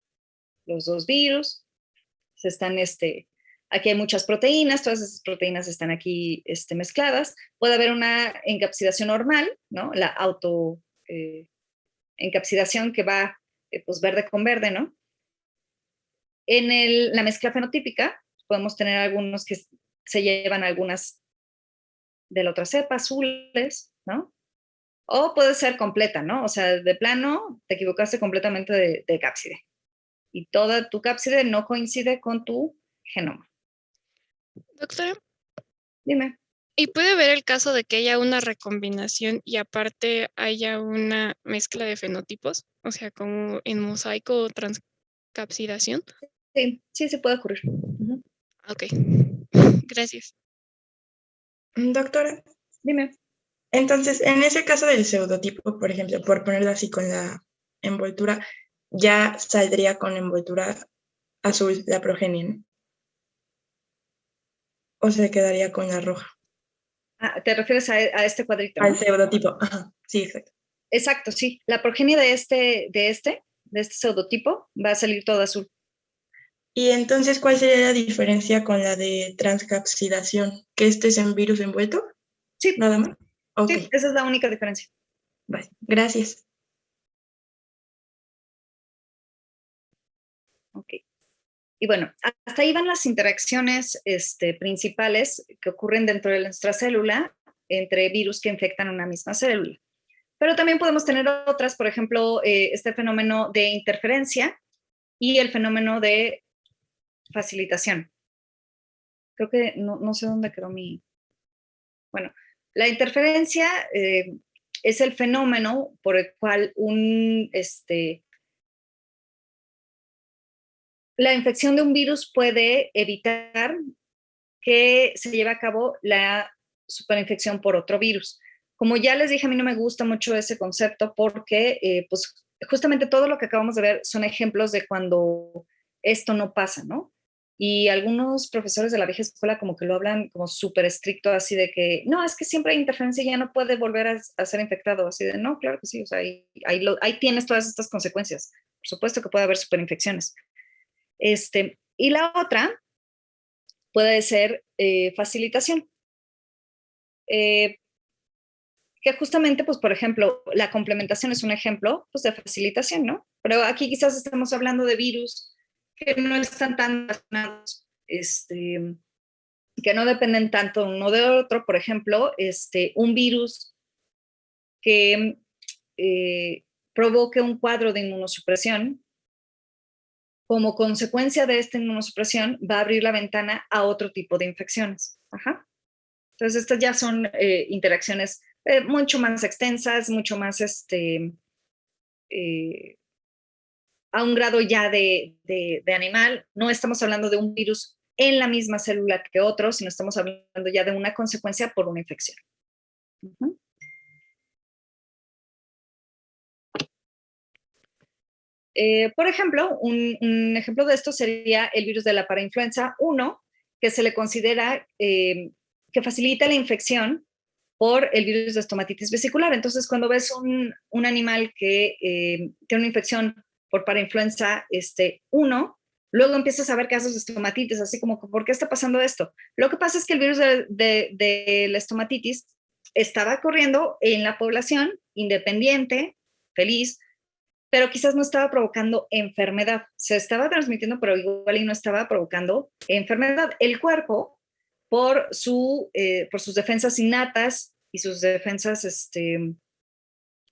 los dos virus, se están Aquí hay muchas proteínas, todas esas proteínas están aquí mezcladas. Puede haber una encapsidación normal, ¿no? La auto encapsidación que va pues verde con verde, ¿no? En la mezcla fenotípica podemos tener algunos que se llevan algunas de la otra cepa, azules, ¿no? O puede ser completa, ¿no? O sea, de plano te equivocaste completamente de cápside. Y toda tu cápside no coincide con tu genoma. Doctora, Dime. ¿y puede haber el caso de que haya una recombinación y aparte haya una mezcla de fenotipos? O sea, como en mosaico o transcapsidación. Sí, sí, se puede ocurrir. Uh-huh. Ok, gracias. Doctora, Dime. entonces, en ese caso del pseudotipo, por ejemplo, por ponerlo así con la envoltura, ya saldría con envoltura azul la progenie, ¿no? ¿O se quedaría con la roja? Ah, ¿te refieres a este cuadrito, Al no? pseudotipo, ajá, sí, exacto. Exacto, sí. La progenie de este pseudotipo va a salir toda azul. Y entonces, ¿cuál sería la diferencia con la de transcapsidación? ¿Que este es en virus envuelto? Sí, ¿Nada más? Ok, sí, esa es la única diferencia. vale, gracias. Ok. Y bueno, hasta ahí van las interacciones principales que ocurren dentro de nuestra célula entre virus que infectan una misma célula. Pero también podemos tener otras, por ejemplo, este fenómeno de interferencia y el fenómeno de facilitación. Creo que no sé dónde quedó mi... Bueno, la interferencia es el fenómeno por el cual la infección de un virus puede evitar que se lleve a cabo la superinfección por otro virus. Como ya les dije, a mí no me gusta mucho ese concepto porque pues justamente todo lo que acabamos de ver son ejemplos de cuando esto no pasa, ¿no? Y algunos profesores de la vieja escuela como que lo hablan como súper estricto, así de que, no, es que siempre hay interferencia y ya no puede volver a ser infectado, así de, no, claro que sí, o sea, ahí tienes todas estas consecuencias. Por supuesto que puede haber superinfecciones. Y la otra puede ser facilitación. Que justamente, pues, por ejemplo, la complementación es un ejemplo pues, de facilitación, ¿no? Pero aquí quizás estamos hablando de virus que no están tan relacionados, que no dependen tanto uno de otro. Por ejemplo, un virus que provoque un cuadro de inmunosupresión, como consecuencia de esta inmunosupresión, va a abrir la ventana a otro tipo de infecciones. Ajá. Entonces, estas ya son interacciones mucho más extensas, mucho más a un grado ya de animal. No estamos hablando de un virus en la misma célula que otro, sino estamos hablando ya de una consecuencia por una infección. Uh-huh. Por ejemplo, un ejemplo de esto sería el virus de la parainfluenza 1, que se le considera que facilita la infección por el virus de estomatitis vesicular. Entonces, cuando ves un animal que tiene una infección por parainfluenza 1, luego empiezas a ver casos de estomatitis, así como, ¿por qué está pasando esto? Lo que pasa es que el virus de la estomatitis estaba corriendo en la población independiente, feliz, pero quizás no estaba provocando enfermedad. Se estaba transmitiendo, pero igual y no estaba provocando enfermedad. El cuerpo, por sus defensas innatas y sus defensas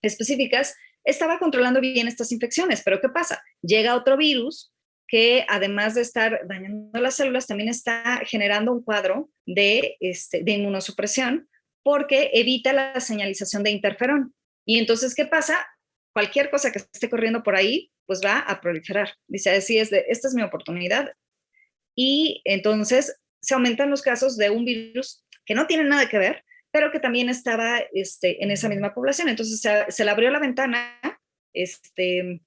específicas, estaba controlando bien estas infecciones. Pero ¿qué pasa? Llega otro virus que además de estar dañando las células, también está generando un cuadro de inmunosupresión porque evita la señalización de interferón. Y entonces, ¿qué pasa? Cualquier cosa que esté corriendo por ahí, pues va a proliferar. Dice, así es, esta es mi oportunidad. Y entonces se aumentan los casos de un virus que no tiene nada que ver, pero que también estaba en esa misma población. Entonces se le abrió la ventana, le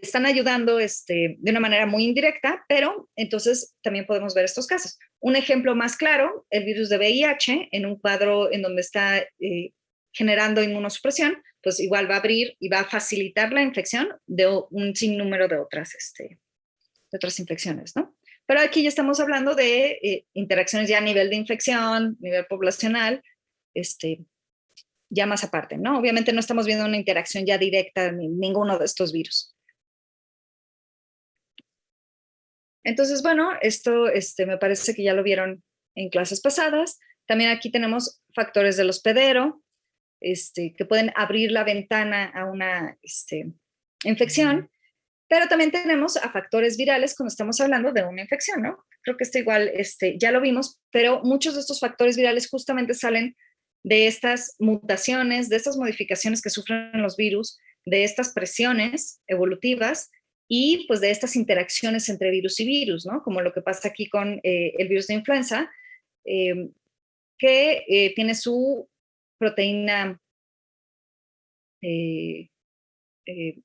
están ayudando de una manera muy indirecta, pero entonces también podemos ver estos casos. Un ejemplo más claro, el virus de VIH, en un cuadro en donde está generando inmunosupresión, pues igual va a abrir y va a facilitar la infección de un sinnúmero de otras infecciones, ¿no? Pero aquí ya estamos hablando de interacciones ya a nivel de infección, nivel poblacional, ya más aparte, ¿no? Obviamente no estamos viendo una interacción ya directa en ninguno de estos virus. Entonces, bueno, esto me parece que ya lo vieron en clases pasadas. También aquí tenemos factores del hospedero, que pueden abrir la ventana a una infección, pero también tenemos a factores virales cuando estamos hablando de una infección, ¿no? Creo que esto igual ya lo vimos, pero muchos de estos factores virales justamente salen de estas mutaciones, de estas modificaciones que sufren los virus, de estas presiones evolutivas y pues de estas interacciones entre virus y virus, ¿no? Como lo que pasa aquí con el virus de influenza, que tiene su proteína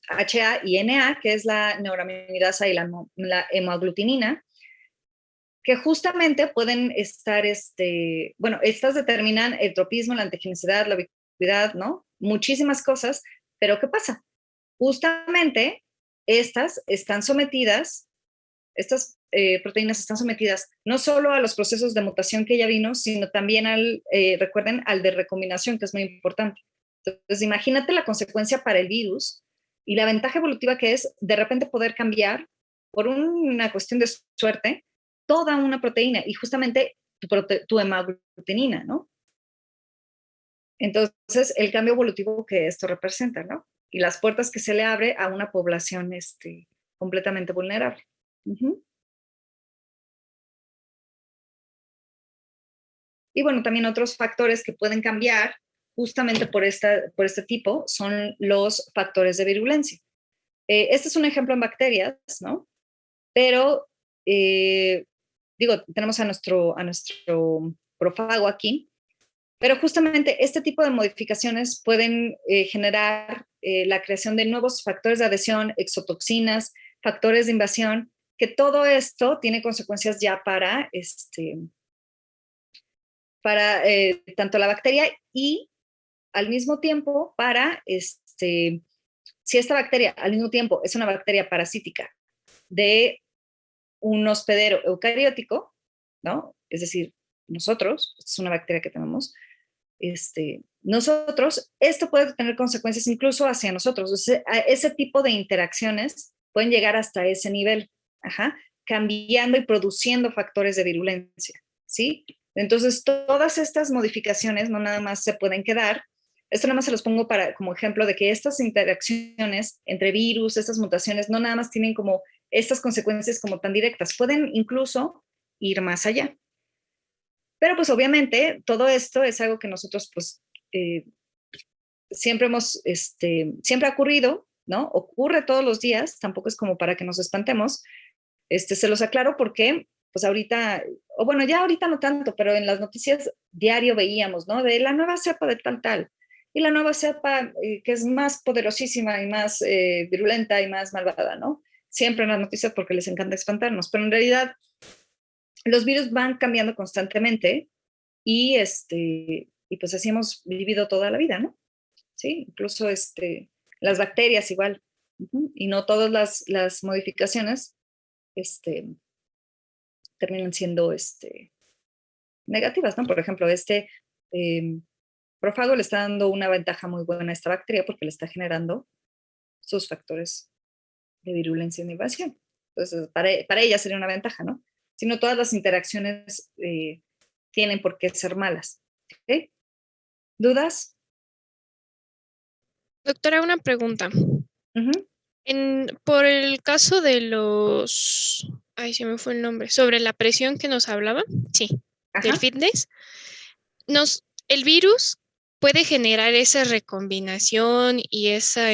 HA y NA, que es la neuraminidasa y la hemoaglutinina, que justamente pueden estar, estas determinan el tropismo, la antigenicidad, la ubicuidad, ¿no? Muchísimas cosas, pero ¿qué pasa? Justamente estas proteínas están sometidas no solo a los procesos de mutación que ya vimos, sino también recuerden, al de recombinación, que es muy importante. Entonces, imagínate la consecuencia para el virus y la ventaja evolutiva que es de repente poder cambiar por una cuestión de suerte toda una proteína y justamente tu hemaglutinina, ¿no? Entonces, el cambio evolutivo que esto representa, ¿no? Y las puertas que se le abre a una población completamente vulnerable. Uh-huh. Y bueno, también otros factores que pueden cambiar justamente por este tipo son los factores de virulencia. Este es un ejemplo en bacterias, ¿no? Pero, tenemos a nuestro profago aquí, pero justamente este tipo de modificaciones pueden generar la creación de nuevos factores de adhesión, exotoxinas, factores de invasión, que todo esto tiene consecuencias ya para tanto la bacteria y al mismo tiempo para, si esta bacteria al mismo tiempo es una bacteria parasítica de un hospedero eucariótico, ¿no? Es decir, nosotros, es una bacteria que tenemos, nosotros, esto puede tener consecuencias incluso hacia nosotros. O sea, ese tipo de interacciones pueden llegar hasta ese nivel, cambiando y produciendo factores de virulencia, ¿sí? Entonces, todas estas modificaciones no nada más se pueden quedar. Esto nada más se los pongo como ejemplo de que estas interacciones entre virus, estas mutaciones, no nada más tienen como estas consecuencias como tan directas, pueden incluso ir más allá. Pero pues obviamente todo esto es algo que nosotros pues siempre ha ocurrido, ¿no? Ocurre todos los días, tampoco es como para que nos espantemos. Se los aclaro porque pues ahorita, o bueno, ya ahorita no tanto, pero en las noticias diario veíamos, ¿no? De la nueva cepa de tal, y la nueva cepa que es más poderosísima y más virulenta y más malvada, ¿no? Siempre en las noticias porque les encanta espantarnos, pero en realidad los virus van cambiando constantemente y pues así hemos vivido toda la vida, ¿no? Sí, incluso las bacterias igual, y no todas las modificaciones terminan siendo negativas, ¿no? Por ejemplo, profago le está dando una ventaja muy buena a esta bacteria porque le está generando sus factores de virulencia y de invasión. Entonces, para ella sería una ventaja, ¿no? Si no, todas las interacciones tienen por qué ser malas. ¿Okay? ¿Dudas? Doctora, una pregunta. Uh-huh. Por el caso de se me fue el nombre, sobre la presión que nos hablaban, sí, del fitness, el virus puede generar esa recombinación y esa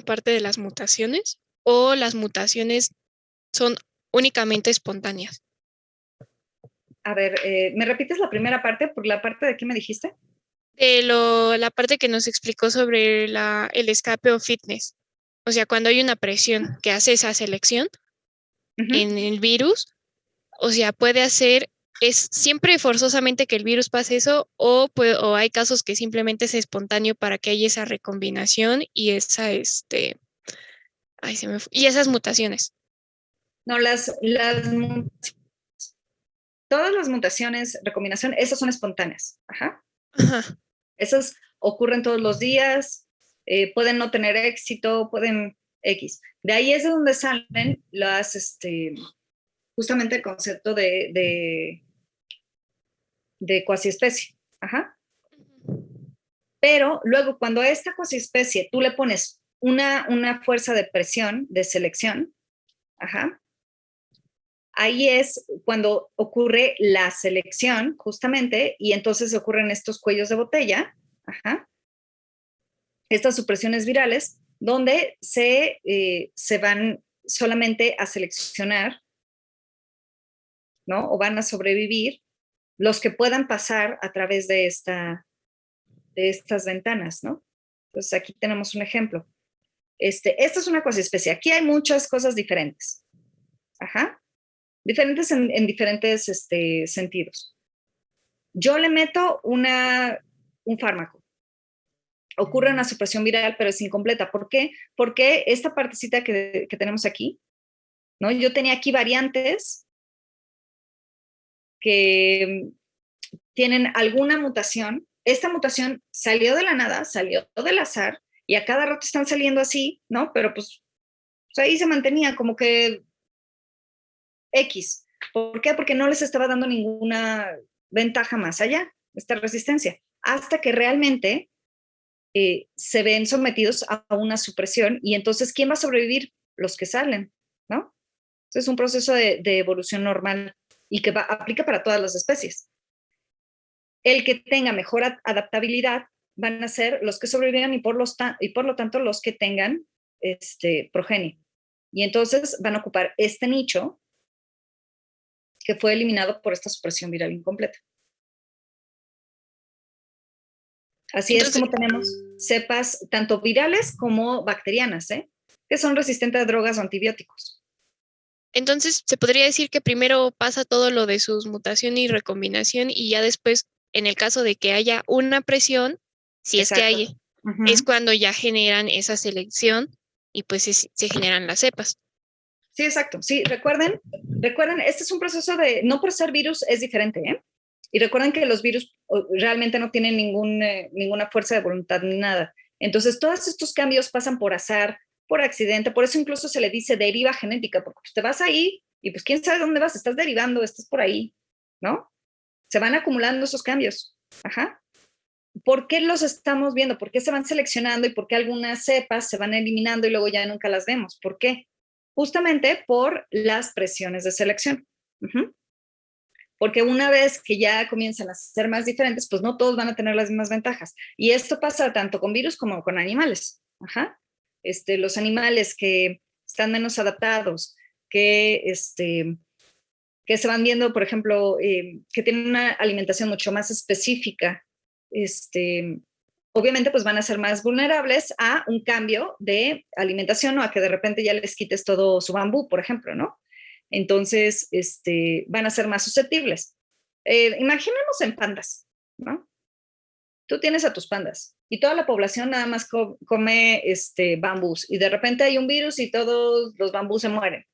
parte de las mutaciones, o las mutaciones son únicamente espontáneas. A ver, ¿me repites la primera parte? ¿Por la parte de qué me dijiste? La parte que nos explicó sobre el escape o fitness. O sea, cuando hay una presión que hace esa selección en el virus, o sea, puede hacer ¿es siempre forzosamente que el virus pase eso o hay casos que simplemente es espontáneo para que haya esa recombinación y y esas mutaciones? No, todas las mutaciones, recombinación, esas son espontáneas. Ajá. Ajá. Esas ocurren todos los días, pueden no tener éxito, pueden X. De ahí es de donde salen justamente el concepto de cuasiespecie. Ajá. Pero luego, cuando a esta cuasiespecie tú le pones una fuerza de presión, de selección, ajá, ahí es cuando ocurre la selección, justamente, y entonces ocurren estos cuellos de botella, ajá, estas supresiones virales, donde se van solamente a seleccionar, ¿no? O van a sobrevivir los que puedan pasar a través de estas ventanas, ¿no? Entonces aquí tenemos un ejemplo. Esta es una cuasiespecie. Aquí hay muchas cosas diferentes. Ajá. Diferentes en diferentes sentidos. Yo le meto un fármaco. Ocurre una supresión viral, pero es incompleta. ¿Por qué? Porque esta partecita que tenemos aquí, ¿no? Yo tenía aquí variantes que tienen alguna mutación. Esta mutación salió de la nada, salió del azar, y a cada rato están saliendo así, ¿no? Pero pues ahí se mantenía como que X. ¿Por qué? Porque no les estaba dando ninguna ventaja más allá, esta resistencia, hasta que realmente se ven sometidos a una supresión y entonces, ¿quién va a sobrevivir? Los que salen, ¿no? Es un proceso de evolución normal y que aplica para todas las especies. El que tenga mejor adaptabilidad van a ser los que sobrevivan y por lo tanto los que tengan progenio. Y entonces van a ocupar este nicho que fue eliminado por esta supresión viral incompleta. Así entonces, es como tenemos cepas tanto virales como bacterianas, que son resistentes a drogas o antibióticos. Entonces, se podría decir que primero pasa todo lo de su mutación y recombinación y ya después, en el caso de que haya una presión, si Exacto. Es que hay, es cuando ya generan esa selección y pues se generan las cepas. Sí, exacto. Sí, recuerden, este es un proceso no por ser virus es diferente, ¿eh? Y recuerden que los virus realmente no tienen ninguna fuerza de voluntad ni nada. Entonces, todos estos cambios pasan por azar, por accidente, por eso incluso se le dice deriva genética, porque pues, te vas ahí y pues quién sabe dónde vas, estás derivando, estás por ahí, ¿no? Se van acumulando esos cambios. Ajá. ¿Por qué los estamos viendo? ¿Por qué se van seleccionando y por qué algunas cepas se van eliminando y luego ya nunca las vemos? ¿Por qué? Justamente por las presiones de selección. Porque una vez que ya comienzan a ser más diferentes, pues no todos van a tener las mismas ventajas. Y esto pasa tanto con virus como con animales. Ajá. Los animales que están menos adaptados, que se van viendo, por ejemplo, que tienen una alimentación mucho más específica, obviamente pues van a ser más vulnerables a un cambio de alimentación o a que de repente ya les quites todo su bambú, por ejemplo, ¿no? Entonces, van a ser más susceptibles. Imaginemos en pandas, ¿no? Tú tienes a tus pandas y toda la población nada más come bambús y de repente hay un virus y todos los bambús se mueren.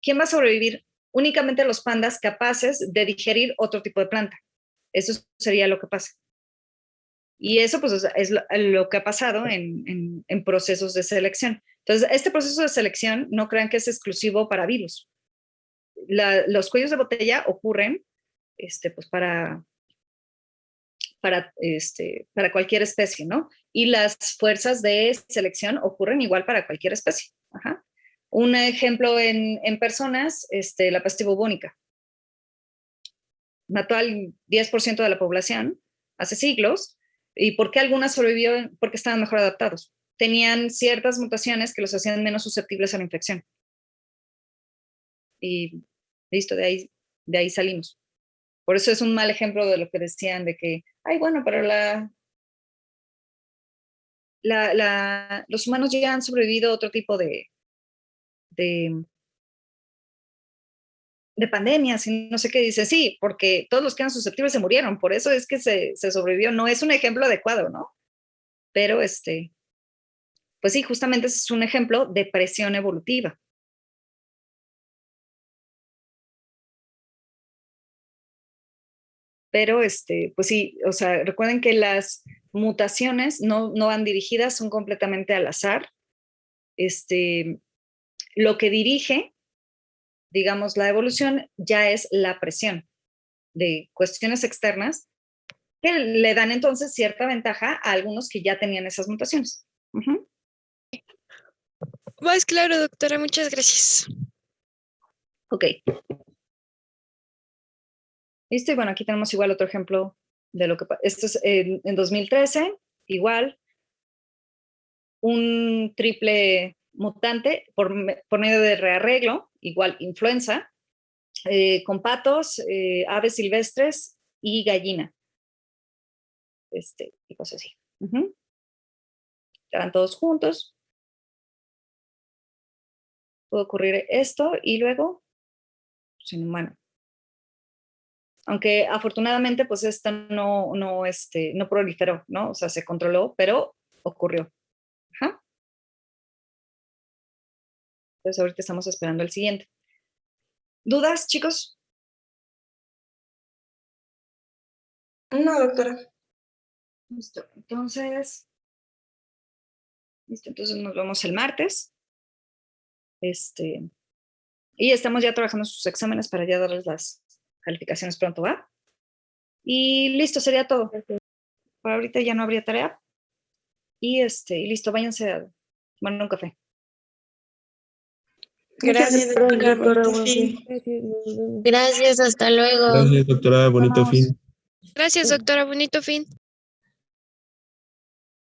¿Quién va a sobrevivir? Únicamente los pandas capaces de digerir otro tipo de planta. Eso sería lo que pasa. Y eso pues es lo que ha pasado en procesos de selección. Entonces, este proceso de selección no crean que es exclusivo para virus. Los cuellos de botella ocurren pues para cualquier especie, ¿no? Y las fuerzas de selección ocurren igual para cualquier especie. Ajá. Un ejemplo en personas, la peste bubónica. Mató al 10% de la población hace siglos. ¿Y por qué algunas sobrevivieron? Porque estaban mejor adaptados. Tenían ciertas mutaciones que los hacían menos susceptibles a la infección. Y listo, de ahí salimos. Por eso es un mal ejemplo de lo que decían de que, ay, bueno, pero los humanos ya han sobrevivido a otro tipo de de pandemias y no sé qué, dice, sí, porque todos los que eran susceptibles se murieron, por eso es que se sobrevivió. No es un ejemplo adecuado, ¿no? Pero pues sí, justamente ese es un ejemplo de presión evolutiva. Pero pues sí, o sea, recuerden que las mutaciones no van dirigidas, son completamente al azar. Lo que dirige, digamos, la evolución ya es la presión de cuestiones externas que le dan entonces cierta ventaja a algunos que ya tenían esas mutaciones. Uh-huh. Más claro, doctora, muchas gracias. Ok. Listo, y bueno, aquí tenemos igual otro ejemplo de lo que pasa. Esto es en 2013, igual, un triple mutante por medio de rearreglo, igual influenza, con patos, aves silvestres y gallina. Y cosas así. Uh-huh. Estaban todos juntos. Puede ocurrir esto y luego, pues, en humano. Aunque afortunadamente, pues esta no proliferó, ¿no? O sea, se controló, pero ocurrió. Ajá. Entonces ahorita estamos esperando el siguiente. ¿Dudas, chicos? No, doctora. Listo. Entonces nos vemos el martes. Y estamos ya trabajando sus exámenes para ya darles las calificaciones pronto, ¿va? Y listo, sería todo. Por ahorita ya no habría tarea. Y listo, váyanse a tomar un café. Gracias, doctora. Bonito fin. Gracias, hasta luego. Gracias, doctora. Bonito fin. Gracias, doctora. Bonito fin.